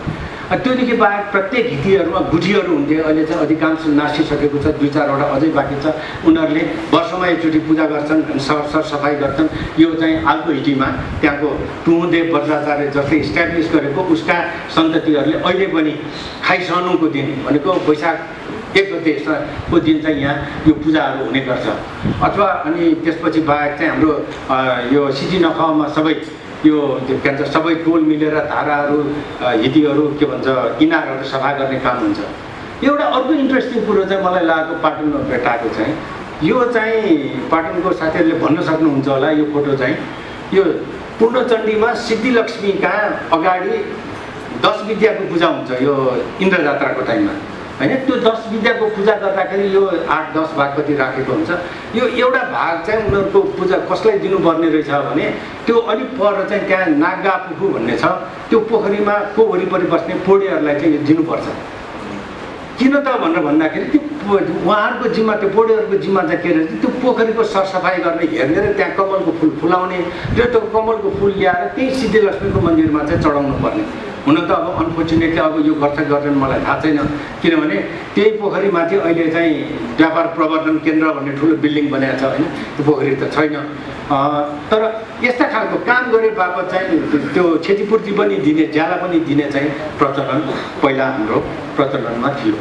त्योदेखि बाहेक प्रत्येक हिटीहरूमा गुठीहरू हुन्थे, अहिले चाहिँ अधिकांश नासिसकेको छ, 2-4वटा अझै बाँकी छ। उनीहरूले वर्षमा एकचोटि पूजा गर्छन्, सरसफाइ गर्छन्। यो चाहिँ आल्को हिटीमा त्यहाँको टुहुदेव वज्राचार्य जसले इस्ट्याब्लिस गरेको उसका सन्ततिहरूले अहिले पनि खाइसहनुको दिन भनेको वैशाख 1 गतेको दिन चाहिँ यहाँ यो पूजाहरू हुने गर्छ। अथवा अनि त्यसपछि बाहेक चाहिँ हाम्रो यो सिटी नखाउमा सबै यो के भन्छ सबै टोल मिलेर धाराहरू हिटीहरू के भन्छ इनारहरू सफा गर्ने काम हुन्छ। एउटा अर्को इन्ट्रेस्टिङ कुरो चाहिँ मलाई लागेको पाटनमा भेटाएको चाहिँ यो चाहिँ पाटनको साथीहरूले भन्न सक्नुहुन्छ होला, यो फोटो चाहिँ यो पूर्णचण्डीमा सिद्धिलक्ष्मीका अगाडि 10 विद्याको पूजा हुन्छ यो इन्द्र जात्राको टाइममा। होइन। त्यो 10 विद्याको पूजा गर्दाखेरि यो 8-10 भाग कति राखेको हुन्छ। यो एउटा भाग चाहिँ उनीहरूको पूजा कसलाई दिनुपर्ने रहेछ भने त्यो अलिक पर चाहिँ त्यहाँ नागापुखु भन्ने छ, त्यो पोखरीमा को वरिपरि बस्ने पोडेहरूलाई चाहिँ यो दिनुपर्छ। किन त भनेर भन्दाखेरि त्यो उहाँहरूको जिम्मा, त्यो पोडेहरूको जिम्मा चाहिँ के रहेछ, त्यो पोखरीको सरसफाइ गर्ने, हेर्ने र त्यहाँ कमलको फुल फुलाउने र त्यो कमलको फुल ल्याएर त्यही सिद्धिलक्ष्मीको मन्दिरमा चाहिँ चढाउनु पर्ने। हुन त अब अनफर्चुनेटली अब यो गर्छ गर्दैन मलाई थाहा छैन, किनभने त्यही पोखरीमाथि अहिले चाहिँ व्यापार प्रवर्धन केन्द्र भन्ने ठुलो बिल्डिङ बनाएको छ होइन, त्यो पोखरी त छैन। तर यस्ता खालको काम गरे बापत चाहिँ त्यो क्षतिपूर्ति पनि दिने, ज्याला पनि दिने चाहिँ प्रचलन पहिला हाम्रो प्रचलनमा थियो।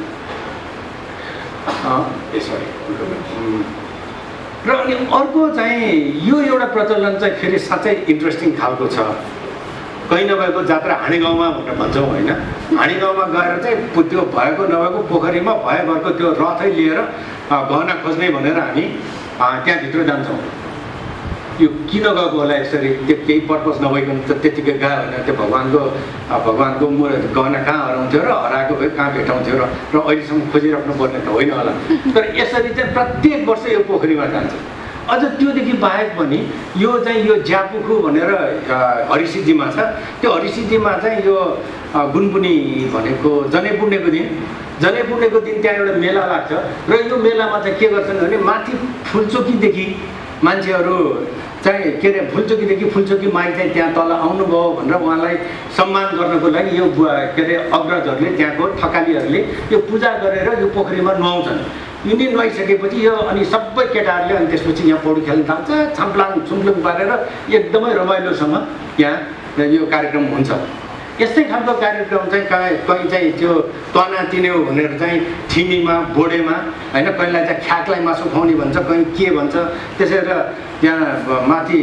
र अनि अर्को चाहिँ यो एउटा प्रचलन चाहिँ फेरि साँच्चै इन्ट्रेस्टिङ खालको छ। कहीँ नभएको जात्रा हाँडी गाउँमा भनेर भन्छौँ होइन। हाँडी गाउँमा गएर चाहिँ त्यो भएको नभएको पोखरीमा भएभरको त्यो रथै लिएर गहना खोज्ने भनेर हामी त्यहाँभित्र जान्छौँ। यो किन गएको होला यसरी, त्यो केही पर्पज नभइकन त त्यतिकै गयो होइन। त्यो भगवान्को गहना कहाँ हराउँथ्यो र हराएको भए कहाँ भेटाउँथ्यो र अहिलेसम्म खोजिराख्नु पर्ने त होइन होला। तर यसरी चाहिँ प्रत्येक वर्ष यो पोखरीमा जान्छ। अझ त्योदेखि बाहेक पनि यो चाहिँ यो ज्यापुखु भनेर हरिसिद्धिमा छ। त्यो हरिसिद्धिमा चाहिँ यो गुनपुनी भनेको जनै पुण्यको दिन त्यहाँ एउटा मेला लाग्छ र यो मेलामा चाहिँ के गर्छन् भने माथि फुलचोकीदेखि मान्छेहरू चाहिँ के अरे फुलचोकीदेखि फुलचोकी माई चाहिँ त्यहाँ तल आउनुभयो भनेर उहाँलाई सम्मान गर्नको लागि यो के अरे अग्रजहरूले, त्यहाँको थकालीहरूले यो पूजा गरेर यो पोखरीमा नुहाउँछन्। यिनी नुहाइसकेपछि यो अनि सबै केटाहरूले अनि त्यसपछि यहाँ पौडी खेल्न थाल्छ, छाम्प्लाङ छुम्प्लुङ पारेर एकदमै रमाइलोसँग यहाँ यो कार्यक्रम हुन्छ। यस्तै खालको कार्यक्रम चाहिँ कहीँ चाहिँ त्यो तना तिन्यौ भनेर चाहिँ ठिमीमा बोडेमा होइन, कहीँलाई चाहिँ ख्याकलाई मासु खुवाउने भन्छ, कहीँ के भन्छ। त्यसरी त्यहाँ माथि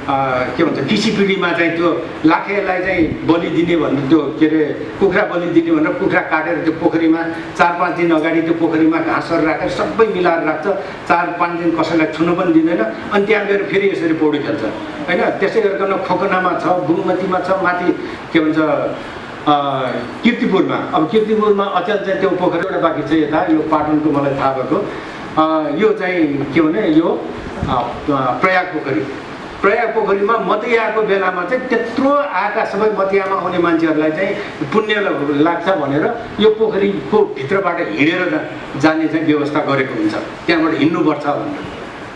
के भन्छ किसीपिँढीमा चाहिँ त्यो लाखेलाई चाहिँ बलि दिने भन्ने, त्यो के अरे कुखुरा बलि दिने भनेर कुखुरा काटेर त्यो पोखरीमा 4-5 दिन अगाडि त्यो पोखरीमा घाँसहरू राखेर सबै मिलाएर राख्छ। 4-5 दिन कसैलाई छुन पनि दिँदैन। अनि त्यहाँ गएर फेरि यसरी पौडी खेल्छ होइन। त्यसै गरिकन खोकनामा छ, बुङमतीमा छ, माथि के भन्छ किर्तिपुरमा। अब किर्तिपुरमा अचेल चाहिँ त्यो पोखरी एउटा बाँकी छ यता, यो पाटनको मलाई थाहा भएको यो चाहिँ के भने यो प्रयाग पोखरीमा मतियाको बेलामा चाहिँ त्यत्रो आएका सबै मतियामा आउने मान्छेहरूलाई चाहिँ पुण्य लाग्छ भनेर यो पोखरीको भित्रबाट हिँडेर जाने चाहिँ व्यवस्था गरेको हुन्छ, त्यहाँबाट हिँड्नुपर्छ भनेर।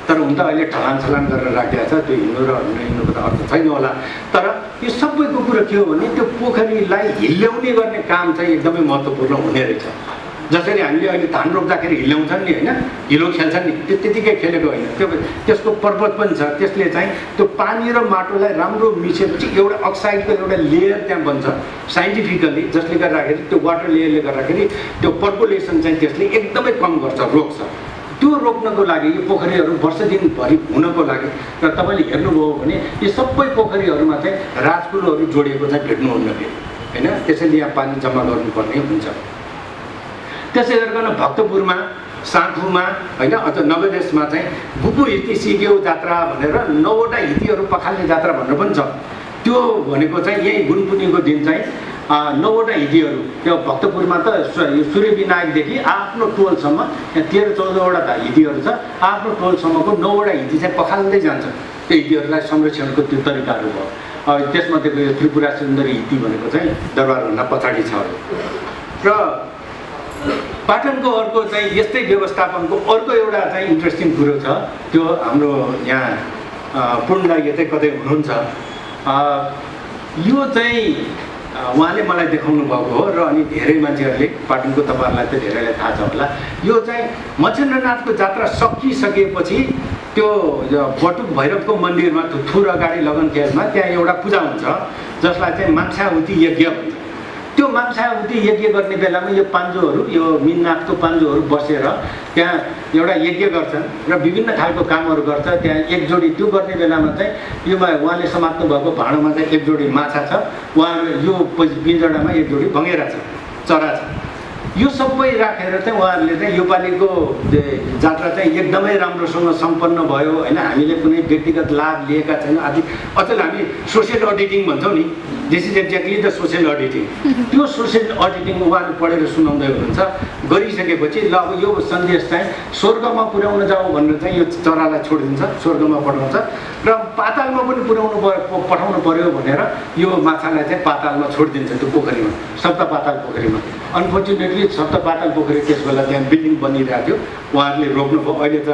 तर हुन त अहिले ढलान गरेर राखिएको छ, त्यो हिँड्नु र हिँड्नुको त अर्थ छैन होला। तर यो सबैको कुरो के हो भने त्यो पोखरीलाई हिल्याउने गर्ने काम चाहिँ एकदमै महत्त्वपूर्ण हुने रहेछ। जसरी हामीले अहिले धान रोप्दाखेरि हिल्याउँछन् नि होइन, हिलो खेल्छन् नि, त्यो त्यतिकै खेलेको होइन। त्यसको पर्पज पनि छ। त्यसले चाहिँ त्यो पानी र माटोलाई राम्रो मिसेपछि एउटा अक्साइडको एउटा लेयर त्यहाँ बन्छ साइन्टिफिकल्ली, जसले गर्दाखेरि त्यो वाटर लेयरले गर्दाखेरि त्यो पर्कुलेसन चाहिँ त्यसले एकदमै कम गर्छ, रोक्छ। त्यो रोक्नको लागि यो पोखरीहरू वर्ष दिनभरि हुनको लागि र तपाईँले हेर्नुभयो भने यो सबै पोखरीहरूमा चाहिँ राजकुलोहरू जोडिएको चाहिँ भेट्नुहुन्न होइन। त्यसैले यहाँ पानी जम्मा गर्नुपर्ने हुन्छ। त्यसै गरिकन भक्तपुरमा, साँखुमा होइन, अझ नवदेशमा चाहिँ बुपु हिती सिक्यौ जात्रा भनेर 9वटा हितीहरू पखाल्ने जात्रा भनेर पनि छ। त्यो भनेको चाहिँ यही गुनपुनीको दिन चाहिँ 9वटा हितीहरू, त्यो भक्तपुरमा त यो सूर्य विनायकदेखि आफ्नो टोलसम्म यहाँ 13-14वटा हितीहरू छ। आफ्नो टोलसम्मको 9वटा हिती चाहिँ पखाल्दै जान्छ। त्यो हितीहरूलाई संरक्षणको त्यो तरिकाहरू भयो। त्यसमध्येको यो त्रिपुरा सुन्दरी हिती भनेको चाहिँ दरबारभन्दा पछाडि छ। र पाटनको अर्को चाहिँ यस्तै व्यवस्थापनको अर्को एउटा चाहिँ इन्ट्रेस्टिङ कुरो छ। त्यो हाम्रो यहाँ पूर्ण यतै कतै हुनुहुन्छ, यो चाहिँ उहाँले मलाई देखाउनु भएको हो र अनि धेरै मान्छेहरूले पाटनको, तपाईँहरूलाई त धेरैलाई थाहा छ होला, यो चाहिँ मच्छेन्द्रनाथको जात्रा सकिसकेपछि त्यो बटुक भैरवको मन्दिरमा थुर अगाडि लगनखेलमा त्यहाँ एउटा पूजा हुन्छ जसलाई चाहिँ मांसाहुति यज्ञ भन्छ। त्यो मांसाहुति यज्ञ गर्ने बेलामा यो पाण्डुहरू, यो मिननाथको पाण्डुहरू बसेर त्यहाँ एउटा यज्ञ गर्छन् र विभिन्न खालको कामहरू गर्छ। त्यहाँ एक जोडी त्यो गर्ने बेलामा चाहिँ यो उहाँले समात्नु भएको भाँडोमा चाहिँ एक जोडी माछा छ, उहाँहरू यो पिँजडामा एक जोडी भँगेरा छ, चरा छ। यो सबै राखेर चाहिँ उहाँहरूले चाहिँ योपालिको जात्रा चाहिँ एकदमै राम्रोसँग सम्पन्न भयो होइन। हामीले कुनै व्यक्तिगत लाभ लिएका छैनौँ। अझै हामी सोसियल अडिटिङ भन्छौँ नि, this is exactly the social auditing. त्यो सोसियल अडिटिङ उहाँले पढेर सुनाउँदै हुनुहुन्छ। गरिसकेपछि ल अब यो सन्देश चाहिँ स्वर्गमा पुर्याउन जाऊ भनेर चाहिँ यो चरालाई छोडिदिन्छ, स्वर्गमा पठाउँछ र पातालमा पनि पठाउनु पर्यो भनेर यो माछालाई चाहिँ पातालमा छोडिदिन्छ, त्यो पोखरीमा, सप्त पाताल पोखरीमा। अनफर्चुनेटली सप्त पाताल पोखरी त्यस बेला त्यहाँ बिल्डिङ बनिरहेको थियो, उहाँहरूले रोक्नुभयो। अहिले त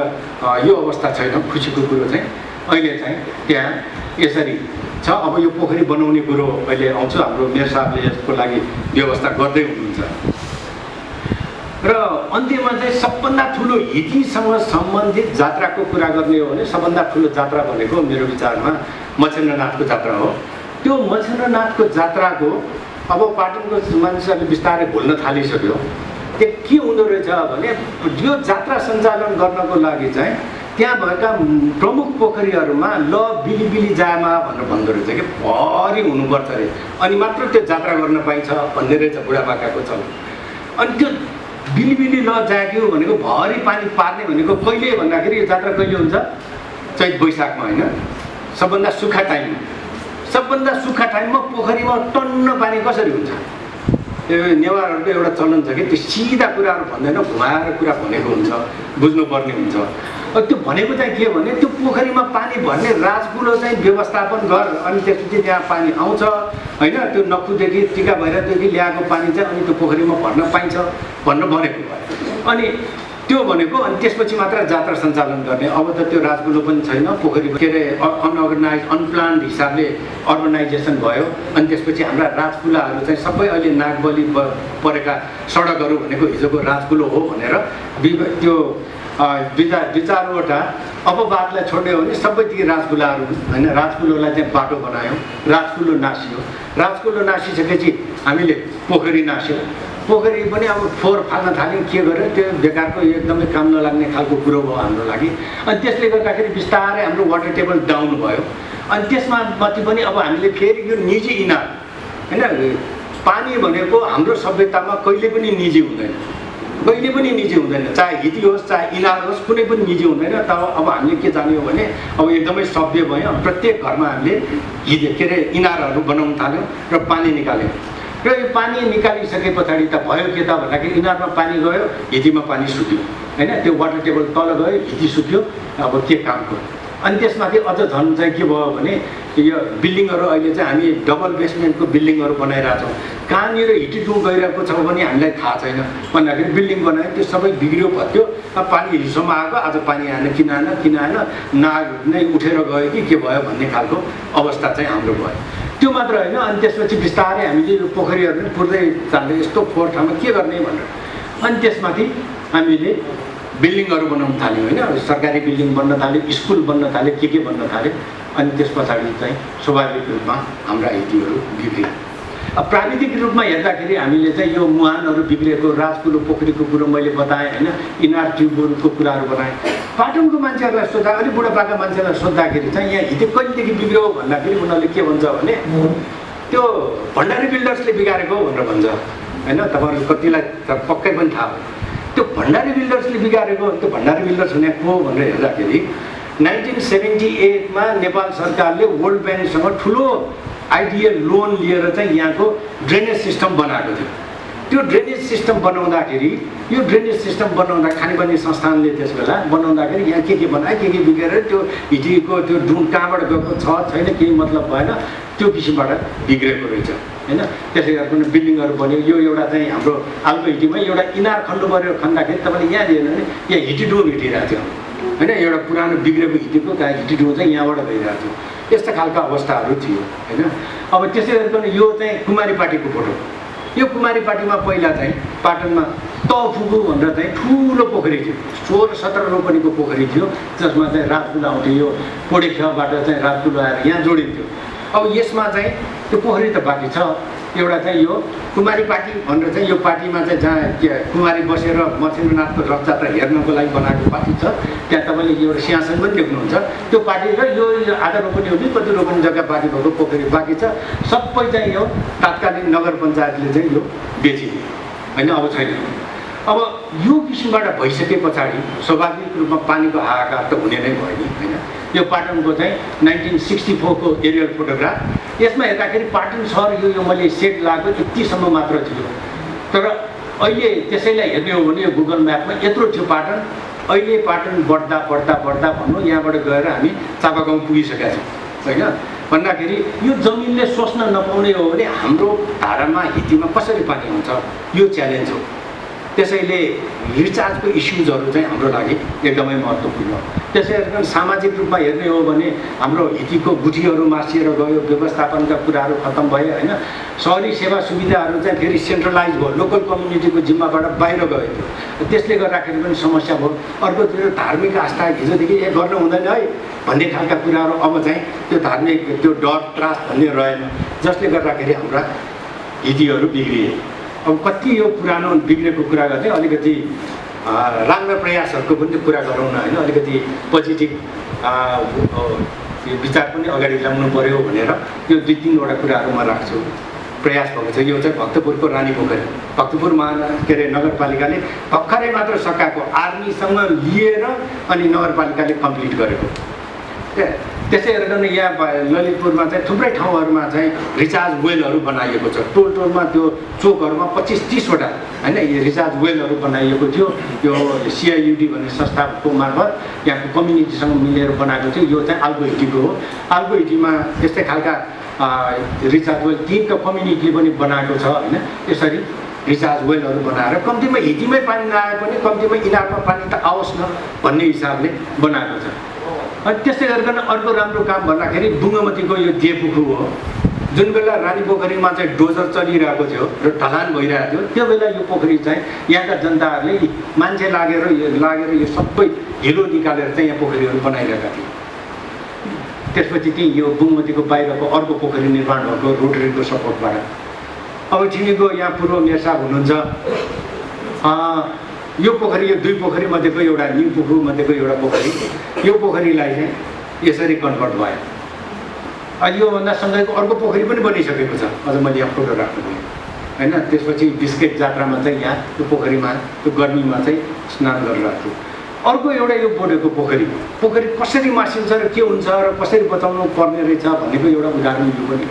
यो अवस्था छैन, खुसीको कुरो चाहिँ अहिले चाहिँ त्यहाँ यसरी छ। अब यो पोखरी बनाउने कुरो अहिले आउँछ, हाम्रो मेयर साहबले यसको लागि व्यवस्था गर्दै हुनुहुन्छ। र अन्त्यमा चाहिँ सबभन्दा ठुलो हिटीसँग सम्बन्धित जात्राको कुरा गर्ने हो भने सबभन्दा ठुलो जात्रा भनेको मेरो विचारमा मच्छेन्द्रनाथको जात्रा हो। त्यो मच्छेन्द्रनाथको जात्राको अब पाटनको मानिसहरूले बिस्तारै भुल्न थालिसक्यो। त्यो के हुँदो रहेछ भने यो जात्रा सञ्चालन गर्नको लागि चाहिँ त्यहाँ भएका प्रमुख पोखरीहरूमा ल बिलिबिली जामा भनेर भन्दो रहेछ कि भरि हुनुपर्छ अरे, अनि मात्र त्यो जात्रा गर्न पाइन्छ भन्ने रहेछ बुढापाकाको चलन। अनि त्यो बिलिबिली ल जाग्यो भनेको भरि पानी पार्ने भनेको कहिले भन्दाखेरि यो जात्रा कहिले हुन्छ? चैत वैशाखमा होइन, सबभन्दा सुक्खा टाइममा। सबभन्दा सुक्खा टाइममा पोखरीमा टन्न पानी कसरी हुन्छ? त्यो नेवारहरूको एउटा चलन छ कि त्यो सिधा कुराहरू भन्दैन, घुमाएर कुरा भनेको हुन्छ, बुझ्नुपर्ने हुन्छ। त्यो भनेको चाहिँ के भने त्यो पोखरीमा पानी भर्ने राजकुलो चाहिँ व्यवस्थापन गर, अनि त्यसपछि त्यहाँ पानी आउँछ होइन, त्यो नक्कुदेखि टिका भैरवदेखि ल्याएको पानी चाहिँ अनि त्यो पोखरीमा भर्न पाइन्छ भनेर भनेको भयो। अनि त्यो भनेको अनि त्यसपछि मात्र जात्रा सञ्चालन गर्ने। अब त त्यो राजकुलो पनि छैन, पोखरी के अरे अनअर्गनाइज अनप्लान्ड हिसाबले अर्बनाइजेसन भयो। अनि त्यसपछि हाम्रा राजकुलाहरू चाहिँ सबै अहिले नागबली परेका सडकहरू भनेको हिजोको राजकुलो हो भनेर त्यो दुई चारवटा अपवादलाई छोड्यो भने सबैतिर राजकुलाहरू होइन, राजकुलोलाई चाहिँ बाटो बनायो, राजकुलो नासियो। राजकुलो नासिसकेपछि हामीले पोखरी नास्यो। पोखरी पनि अब फोहोर फाल्न थाल्यौँ, के गर्यो त्यो बेकारको एकदमै काम नलाग्ने खालको कुरो भयो हाम्रो लागि। अनि त्यसले गर्दाखेरि बिस्तारै हाम्रो वाटर टेबल डाउन भयो। अनि त्यसमा माथि पनि अब हामीले फेरि यो निजी इनार होइन, पानी भनेको हाम्रो सभ्यतामा कहिले पनि निजी हुँदैन, कहिले पनि निजी हुँदैन, चाहे हिटी होस् चाहे इनार होस्, कुनै पनि निजी हुँदैन। तब अब हामीले के जान्यो भने अब एकदमै सभ्य भयो, प्रत्येक घरमा हामीले के अरे इनारहरू बनाउन थाल्यौँ र पानी निकाल्यौँ। र यो पानी निकालिसके पछाडि त भयो के त भन्दाखेरि इनारमा पानी गयो, हिटीमा पानी सुक्यो होइन, त्यो वाटर टेबल तल गयो, हिटी सुक्यो, अब के कामको। अनि त्यसमाथि अझ झन् चाहिँ के भयो भने यो बिल्डिङहरू अहिले चाहिँ हामी डबल बेसमेन्टको बिल्डिङहरू बनाइरहेछौँ। कहाँनिर हिटिटु गइरहेको छ भने हामीलाई थाहा छैन। भन्दाखेरि बिल्डिङ बनायो, त्यो सबै बिग्रियो भत्यो, अब पानी हिजोसम्म आएको, आज पानी आएन, किन आएन, नाग नै उठेर गयो कि के भयो भन्ने खालको अवस्था चाहिँ हाम्रो भयो। त्यो मात्र होइन, अनि त्यसपछि बिस्तारै हामीले यो पोखरीहरू पनि पुर्दै जाँदै यस्तो फोहोर ठाउँमा के गर्ने भनेर अनि त्यसमाथि हामीले बिल्डिङहरू बनाउन थाल्यौँ होइन, सरकारी बिल्डिङ बन्न थाल्यो, स्कुल बन्न थाल्यो, के बन्न थाल्यो। अनि त्यस पछाडि चाहिँ स्वाभाविक रूपमा हाम्रा हिटीहरू बिग्रियो। अब प्राविधिक रूपमा हेर्दाखेरि हामीले चाहिँ यो मुहानहरू बिग्रेको, राजकुलो पोखरीको कुरो मैले बताएँ होइन, इनार ट्युबहरूको कुराहरू बनाएँ। पाटनको मान्छेहरूलाई सोद्धा, अलिक बुढापाका मान्छेलाई सोद्धाखेरि चाहिँ यहाँ हिटी कहिलेदेखि बिग्रियो भन्दाखेरि उनीहरूले के भन्छ भने त्यो भण्डारी बिल्डर्सले बिगारेको भनेर भन्छ होइन। तपाईँहरू कतिलाई पक्कै पनि थाहा हो त्यो भण्डारी बिल्डर्सले बिगारेको। त्यो भण्डारी बिल्डर्स हुने को भनेर हेर्दाखेरि 1978मा नेपाल सरकारले वर्ल्ड ब्याङ्कसँग ठुलो आइडियल लोन लिएर चाहिँ यहाँको ड्रेनेज सिस्टम बनाएको थियो। त्यो ड्रेनेज सिस्टम बनाउँदाखेरि यो ड्रेनेज सिस्टम बनाउँदा खानेपानी संस्थानले त्यस बेला बनाउँदाखेरि यहाँ के बनायो, के बिगेर त्यो हिटीको त्यो ड्रुन कहाँबाट गएको छ छैन केही मतलब भएन, त्यो किसिमबाट बिग्रेको रहेछ होइन। त्यसले गर्दा बिल्डिङहरू बन्यो। यो एउटा चाहिँ हाम्रो आलको हिटीमा एउटा इनार खन्नु पऱ्यो, खन्दाखेरि तपाईँले यहाँ दिएन भने यहाँ हिटी डुम हिटिरहेको थियो होइन, एउटा पुरानो बिग्रेको हिटीको हिटी डुम चाहिँ यहाँबाट गइरहेको थियो। यस्ता खालका अवस्थाहरू थियो होइन। अब त्यसै गरी यो चाहिँ कुमारी पार्टीको फोटो। यो कुमारी पार्टीमा पहिला चाहिँ पाटनमा तफुगु भनेर चाहिँ ठुलो पोखरी थियो, 16-17 रोपनीको पोखरी थियो, जसमा चाहिँ राजकुलो आउँथ्यो। यो पोडेखबाट चाहिँ राजकुलो आएर यहाँ जोडिन्थ्यो। अब यसमा चाहिँ त्यो पोखरी त बाँकी छ, एउटा चाहिँ यो कुमारी पार्टी भनेर चाहिँ यो पार्टीमा चाहिँ जहाँ कुमारी बसेर मच्छेन्द्रनाथको रथयात्रा हेर्नको लागि बनाएको पार्टी छ, त्यहाँ तपाईँले एउटा सिंहासन पनि देख्नुहुन्छ। त्यो पार्टी र यो आधा रोपनी हो कि कति रोपनी जग्गा बाँकी भएको पोखरी बाँकी छ, सबै चाहिँ यो तात्कालीन नगर पञ्चायतले चाहिँ यो बेचिदियो होइन, अब छैन। अब यो किसिमबाट भइसके पछाडि स्वाभाविक रूपमा पानीको हाहाकार त हुने नै भयो नि होइन। यो पाटनको चाहिँ 1964 को एरियल फोटोग्राफ। यसमा हेर्दाखेरि पाटन सहर यो मैले सेट लगाएको यतिसम्म मात्र थियो, तर अहिले त्यसैलाई हेर्ने हो भने यो गुगल म्यापमा यत्रो थियो पाटन। अहिले पाटन बढ्दा बढ्दा बढ्दा भन्नु यहाँबाट गएर हामी चापागाउँ पुगिसकेका छौँ होइन। भन्दाखेरि यो जमिनले सोच्न नपाउने हो भने हाम्रो धारामा हितीमा कसरी पानी हुन्छ, यो च्यालेन्ज हो। त्यसैले रिचार्जको इस्युजहरू चाहिँ हाम्रो लागि एकदमै महत्त्वपूर्ण हो। त्यसै गरी सामाजिक रूपमा हेर्ने हो भने हाम्रो हितीको गुठीहरू मासिएर गयो, व्यवस्थापनका कुराहरू खत्तम भयो होइन। सहरी सेवा सुविधाहरू चाहिँ फेरि सेन्ट्रलाइज भयो, लोकल कम्युनिटीको जिम्माबाट बाहिर गयो, त्यसले गर्दाखेरि पनि समस्या भयो। अर्कोतिर धार्मिक आस्था हिजोदेखि गर्नु हुँदैन है भन्ने खालका कुराहरू अब चाहिँ त्यो धार्मिक त्यो डर त्रास भन्ने रहेन, जसले गर्दाखेरि हाम्रा हितीहरू बिग्रिए। अब कति यो पुरानो बिग्रेको कुरा गर्दै अलिकति राम्रो प्रयासहरूको पनि कुरा गरौँ न होइन। अलिकति पोजिटिभ विचार पनि अगाडि ल्याउनु पर्यो भनेर यो 2-3वटा कुराहरू म राख्छु। प्रयास भएको छ यो चाहिँ भक्तपुरको रानी पोखरी, भक्तपुर नगरपालिकाले भर्खरै मात्र सकाएको, आर्मीसँग लिएर अनि नगरपालिकाले कम्प्लिट गरेको। त्यसै गरेर यहाँ ललितपुरमा चाहिँ थुप्रै ठाउँहरूमा चाहिँ रिचार्ज वेलहरू बनाइएको छ। टोल टोलमा त्यो चोकहरूमा 25-30वटा होइन यो रिचार्ज वेलहरू बनाइएको थियो। यो CIUD भन्ने संस्थाको मार्फत यहाँको कम्युनिटीसँग मिलेर बनाएको थियो। यो चाहिँ आल्गोहिटीको हो। आल्गोहिटीमा यस्तै खालका रिचार्ज वेल 3 कम्युनिटीले पनि बनाएको छ होइन। यसरी रिचार्ज वेलहरू बनाएर कम्तीमा हिटीमै पानी नआए पनि कम्तीमा इनारमा पानी त आओस् न भन्ने हिसाबले बनाएको छ। अनि त्यसै गरिकन अर्को राम्रो काम भन्दाखेरि बुङ्गमतीको यो देपुखु हो, जुन बेला रानी पोखरीमा चाहिँ डोजर चलिरहेको थियो र ढलान भइरहेको थियो, त्यो बेला यो पोखरी चाहिँ यहाँका जनताहरूले मान्छे लागेर यो सबै हिलो निकालेर चाहिँ यहाँ पोखरीहरू बनाइरहेका थिए। त्यसपछि चाहिँ यो बुङ्गमतीको बाहिरको अर्को पोखरी निर्माण भएको रोटरीको सपोर्टबाट। अब ठिमीको यहाँ पूर्व मेयर साहब हुनुहुन्छ, यो पोखरी, यो 2 पोखरी मध्येको एउटा न्यू पुखु मध्येको एउटा पोखरी, यो पोखरीलाई चाहिँ यसरी कन्भर्ट भयो। अहिले योभन्दा सँगैको अर्को पोखरी पनि बनिसकेको छ। अझ मैले यहाँ फोटो राख्नु पऱ्यो होइन। त्यसपछि बिस्केट जात्रामा चाहिँ यहाँ त्यो पोखरीमा त्यो गर्मीमा चाहिँ स्नान गरिरहेको छु। अर्को एउटा यो बोडेको पोखरी कसरी मासिन्छ र के हुन्छ र कसरी बचाउनु पर्ने रहेछ भन्नेको एउटा उदाहरण यो पनि।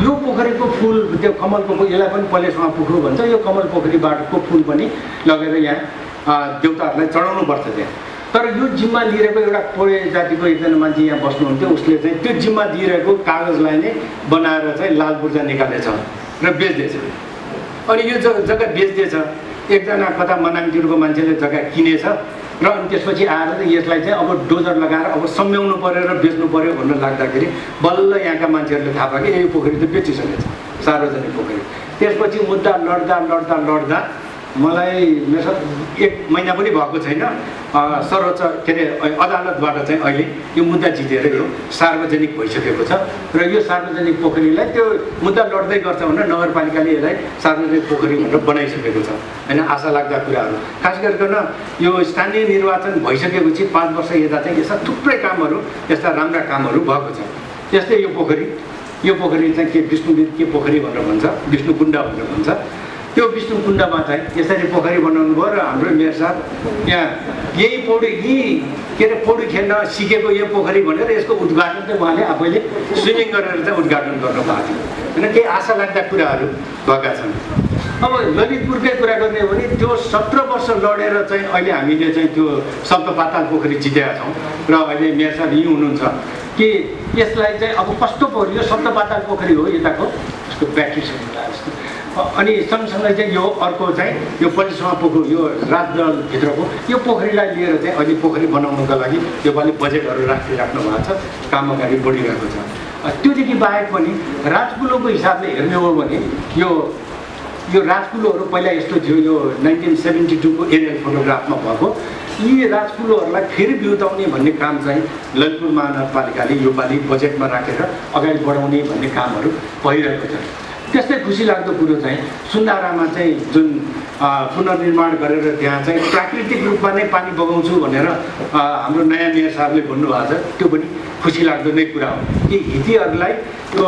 यो पोखरीको फुल त्यो कमलको यसलाई पनि पलेसमा पुख्रो भन्छ। यो कमल पोखरीबाटको फुल पनि लगेर यहाँ देवताहरूलाई चढाउनुपर्छ त्यहाँ। तर यो जिम्मा लिइरहेको एउटा पोडे जातिको एकजना मान्छे यहाँ बस्नुहुन्थ्यो, उसले चाहिँ त्यो जिम्मा दिइरहेको कागजलाई नै बनाएर चाहिँ लाल पूर्जा निकालेछ र बेच्दैछ। अनि यो जग्गा बेच्दैछ, एकजना कता मनाङतिरको मान्छेले जग्गा किनेछ र अनि त्यसपछि आएर चाहिँ यसलाई चाहिँ अब डोजर लगाएर अब सम्झाउनु पऱ्यो र बेच्नु पऱ्यो भन्नु लाग्दाखेरि बल्ल यहाँका मान्छेहरूले थाहा पायो कि यो पोखरी त बेचिसकेछ, सार्वजनिक पोखरी। त्यसपछि मुद्दा लड्दा मलाई मेरो 1 महिना पनि भएको छैन, सर्वोच्च के अरे अदालतबाट चाहिँ अहिले यो मुद्दा जितेर यो सार्वजनिक भइसकेको छ र यो सार्वजनिक पोखरीलाई त्यो मुद्दा लड्दै गर्छ भनेर नगरपालिकाले यसलाई सार्वजनिक पोखरी भनेर बनाइसकेको छ होइन। आशा लाग्दा कुराहरू खास गरिकन यो स्थानीय निर्वाचन भइसकेपछि 5 वर्ष यता चाहिँ यस्ता थुप्रै कामहरू, यस्ता राम्रा कामहरू भएको छ। त्यस्तै यो पोखरी चाहिँ के विष्णुवीर के पोखरी भनेर भन्छ, विष्णुकुण्ड भनेर भन्छ। त्यो विष्णुकुण्डमा चाहिँ यसरी पोखरी बनाउनु भयो र हाम्रो मेयर साहब यहाँ यही पौडी खेल्न सिकेको यो पोखरी भनेर यसको उद्घाटन चाहिँ उहाँले आफैले स्विमिङ गरेर चाहिँ उद्घाटन गर्नु भएको थियो होइन। केही आशा लाग्दा कुराहरू भएका छन्। अब ललितपुरकै कुरा गर्ने हो भने त्यो 17 वर्ष लडेर चाहिँ अहिले हामीले चाहिँ त्यो सप्तपाताल पोखरी जितेका छौँ र अहिले मेयर साहब यहीँ हुनुहुन्छ कि यसलाई चाहिँ अब कस्तो पोखरी, यो सप्तपाताल पोखरी हो यताको, यसको ब्याट्री अनि सँगसँगै चाहिँ यो अर्को चाहिँ यो पलिसमा पोखरी, यो राजदलभित्रको यो पोखरीलाई लिएर चाहिँ अहिले पोखरी बनाउनुको लागि योपालि बजेटहरू राख्नु भएको छ, काम अगाडि बढिरहेको छ। त्योदेखि बाहेक पनि राजकुलोको हिसाबले हेर्ने हो भने यो राजकुलोहरू पहिला यस्तो थियो, यो 1972 को एरियल फोटोग्राफमा भएको। यी राजकुलोहरूलाई फेरि बिउताउने भन्ने काम चाहिँ ललितपुर महानगरपालिकाले योपालि बजेटमा राखेर अगाडि बढाउने भन्ने कामहरू भइरहेको छ। त्यस्तै खुसी लाग्दो कुरो चाहिँ सुन्दारामा चाहिँ जुन पुनर्निर्माण गरेर त्यहाँ चाहिँ प्राकृतिक रूपमा नै पानी बगाउँछु भनेर हाम्रो नयाँ मेयर साहबले भन्नुभएको छ। त्यो पनि खुसी लाग्दो नै कुरा हो कि हितीहरूलाई त्यो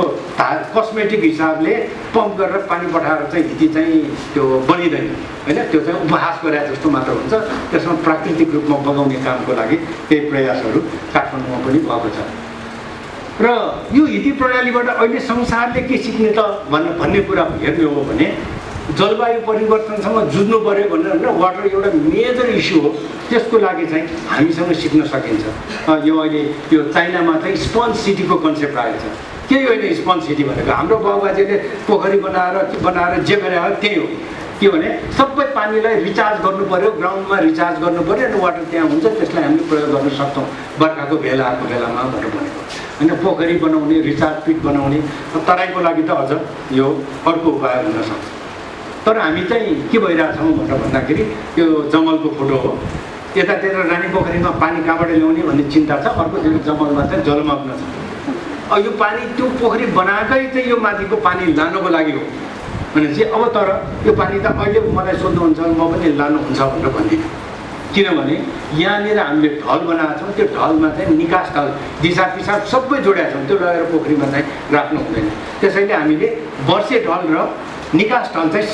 कस्मेटिक हिसाबले पम्प गरेर पानी पठाएर चाहिँ हिती चाहिँ त्यो बनिँदैन होइन, त्यो चाहिँ उपहास गरे जस्तो मात्र हुन्छ। त्यसमा प्राकृतिक रूपमा बगाउने कामको लागि केही प्रयासहरू काठमाडौँमा पनि भएको छ। र यो हिती प्रणालीबाट अहिले संसारले के सिक्ने त भन्ने कुरा हेर्ने हो भने जलवायु परिवर्तनसँग जुझ्नु पऱ्यो भनेर वाटर एउटा मेजर इस्यु हो। त्यसको लागि चाहिँ हामीसँग सिक्न सकिन्छ। यो अहिले यो चाइनामा चाहिँ स्पन्ज सिटीको कन्सेप्ट आएको छ। केही होइन स्पन्ज सिटी भनेको, हाम्रो बाबुबाजेले पोखरी बनाएर जे गरे हो त्यही हो। के भने सबै पानीलाई रिचार्ज गर्नु पऱ्यो, ग्राउन्डमा रिचार्ज गर्नु पऱ्यो अनि वाटर त्यहाँ हुन्छ, त्यसलाई हामीले प्रयोग गर्न सक्छौँ बर्खाको बेलाको बेलामा भनेर भनेको होइन। पोखरी बनाउने, रिचार्ज पिट बनाउने, तराईको लागि त अझ यो अर्को उपाय हुनसक्छ। तर हामी चाहिँ के भइरहेछौँ भनेर भन्दाखेरि यो जमलको फोटो हो। यतातिर रानी पोखरीमा पानी कहाँबाट ल्याउने भन्ने चिन्ता छ, अर्कोतिर जमलमा चाहिँ जलमग्न छ। यो पानी त्यो पोखरी बनाएकै चाहिँ यो माथिको पानी लानुको लागि हो भनेपछि अब तर यो पानी त अहिले मलाई सोध्नुहुन्छ म पनि लानुहुन्छ भनेर भन्दिनँ। किनभने यहाँनिर हामीले ढल बनाएको छौँ, त्यो ढलमा चाहिँ निकास ढल दिशा पिसाब सबै जोडेका छौँ, त्यो लगेर पोखरीमा चाहिँ राख्नु हुँदैन। त्यसैले हामीले वर्षे ढल र निकास ढल चाहिँ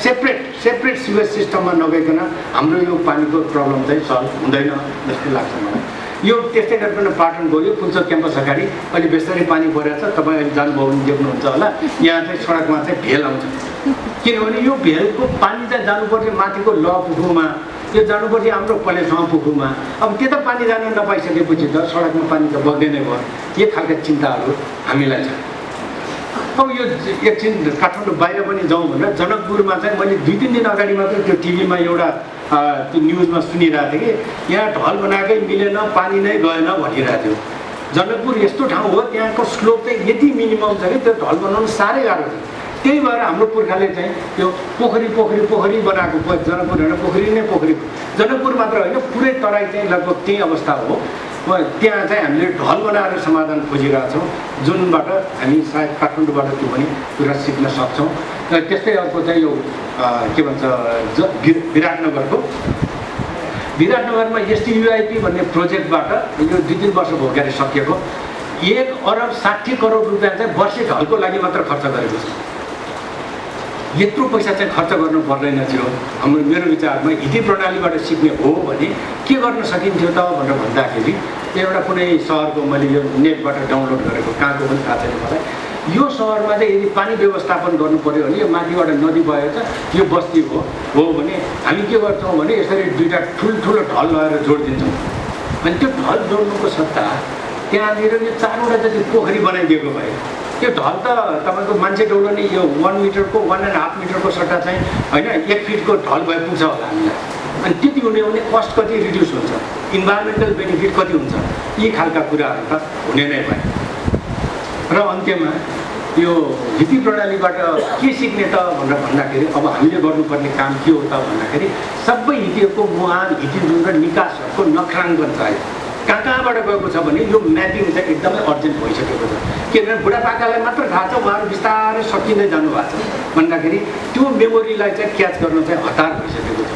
सेपरेट सिवेज सिस्टममा नगइकन हाम्रो यो पानीको प्रब्लम चाहिँ सल्भ हुँदैन जस्तो लाग्छ मलाई। यो त्यस्तै गरेर पाटनको यो पुल्चोक क्याम्पस अगाडि अहिले बेस्तरी पानी परेको छ। तपाईँ अहिले जानुभयो भने देख्नुहुन्छ होला, यहाँ चाहिँ सडकमा चाहिँ भेल आउँछ। किनभने यो भेलको पानी चाहिँ जानुपर्छ माथिको ल पुखुमा, यो जानुपर्छ हाम्रो पलेसम्म पुखुमा। अब त्यता पानी जान नपाइसकेपछि त सडकमा पानी त बग्दैन भयो। यो खालका चिन्ताहरू हामीलाई छ। अब यो एकछिन काठमाडौँ बाहिर पनि जाउँ भनेर जनकपुरमा चाहिँ मैले 2-3 दिन अगाडि मात्र त्यो टिभीमा एउटा त्यो न्युजमा सुनिरहेको थिएँ कि यहाँ ढल बनाएकै मिलेन, पानी नै गएन भनिरहेको थियो। जनकपुर यस्तो ठाउँ हो त्यहाँको स्लोप चाहिँ यति मिनिमम छ कि त्यो ढल बनाउनु साह्रै गाह्रो छ। त्यही भएर हाम्रो पुर्खाले चाहिँ त्यो पोखरी बनाएको, जनकपुर होइन पोखरी नै पोखरी। जनकपुर मात्र होइन पुरै तराई चाहिँ लगभग त्यही अवस्था हो। त्यहाँ चाहिँ हामीले ढल बनाएर समाधान खोजिरहेछौँ, जुनबाट हामी सायद काठमाडौँबाट त्यो पनि कुरा सिक्न सक्छौँ। र त्यस्तै अर्को चाहिँ यो के भन्छ विराटनगरमा एसटियुआइपी भन्ने प्रोजेक्टबाट यो 2-3 वर्ष भोगेर सकिएको 1,60 करोड रुपियाँ चाहिँ वर्षे ढलको लागि मात्र खर्च गरेको छ। यत्रो पैसा चाहिँ खर्च गर्नु पर्दैन थियो। मेरो विचारमा हिती प्रणालीबाट सिक्ने हो भने के गर्न सकिन्थ्यो त भनेर भन्दाखेरि एउटा कुनै सहरको मैले यो नेटबाट डाउनलोड गरेको, कहाँको पनि थाहा छैन मलाई। यो सहरमा चाहिँ यदि पानी व्यवस्थापन गर्नु पऱ्यो भने यो माथिबाट नदी बगेको छ, यो बस्ती हो भने हामी के गर्छौँ भने यसरी 2टा ठुल्ठुलो ढल लगाएर जोडिदिन्छौँ। अनि त्यो ढल जोड्नुको सट्टा त्यहाँनिर यो 4वटा जति पोखरी बनाइदिएको भए त्यो ढल त तपाईँको मान्छे डौलो नि यो 1 मिटरको 1.5 मिटरको सट्टा चाहिँ होइन 1 फिटको ढल भए पुग्छ होला हामीलाई। अनि त्यति हुने भने कस्ट कति रिड्युस हुन्छ, इन्भाइरोमेन्टल बेनिफिट कति हुन्छ, यी खालका कुराहरू त हुने नै भयो। र अन्त्यमा यो हिती प्रणालीबाट के सिक्ने त भनेर भन्दाखेरि अब हामीले गर्नुपर्ने काम के हो त भन्दाखेरि सबै हितीहरूको मुहान, हिती जुन र निकासहरूको नक्साङ्कन चाहियो। कहाँबाट गएको छ भने यो म्यापिङ चाहिँ एकदमै अर्जेन्ट भइसकेको छ। किनभने बुढापाकालाई मात्र थाहा छ, उहाँहरू बिस्तारै सकिँदै जानुभएको छ भन्दाखेरि त्यो मेमोरीलाई चाहिँ क्याच गर्न चाहिँ हतार भइसकेको छ।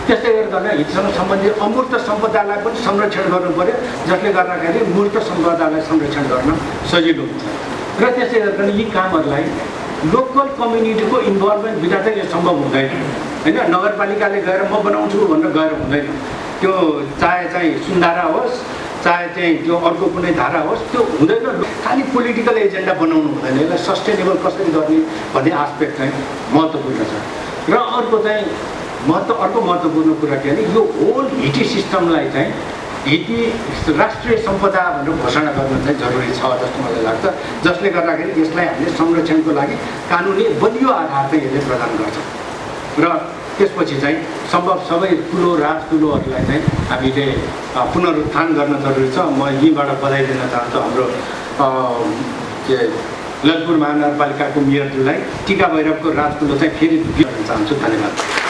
त्यस्तै गरिकन हितसँग सम्बन्धित अमूर्त सम्पदालाई पनि संरक्षण गर्नु पऱ्यो, जसले गर्दाखेरि मूर्त सम्पदालाई संरक्षण गर्न सजिलो हुन्छ। र त्यसै गरिकन यी कामहरूलाई लोकल कम्युनिटीको इन्भल्भमेन्ट बिना चाहिँ यो सम्भव हुँदैन होइन। नगरपालिकाले गएर म बनाउँछु भनेर गएर हुँदैन। त्यो चाहे चाहिँ सुन्धारा होस्, चाहे चाहिँ त्यो अर्को कुनै धारा होस्, त्यो हुँदैन। खालि पोलिटिकल एजेन्डा बनाउनु हुँदैन। यसलाई सस्टेनेबल कसरी गर्ने भन्ने आस्पेक्ट चाहिँ महत्त्वपूर्ण छ। र अर्को चाहिँ अर्को महत्त्वपूर्ण कुरा के भने यो होल हिटी सिस्टमलाई चाहिँ हिटी राष्ट्रिय सम्पदा भनेर घोषणा गर्न चाहिँ जरुरी छ जस्तो मलाई लाग्छ, जसले गर्दाखेरि यसलाई हामीले संरक्षणको लागि कानुनी बलियो आधार चाहिँ यसले प्रदान गर्छ। र त्यसपछि चाहिँ सम्भव सबै राजकुलोहरूलाई चाहिँ हामीले पुनरुत्थान गर्न जरुरी छ। म यहीँबाट बधाई दिन चाहन्छु हाम्रो ललितपुर महानगरपालिकाको मेयरज्यूलाई। टिका भैरवको राजकुलो चाहिँ फेरि दिन चाहन्छु। धन्यवाद।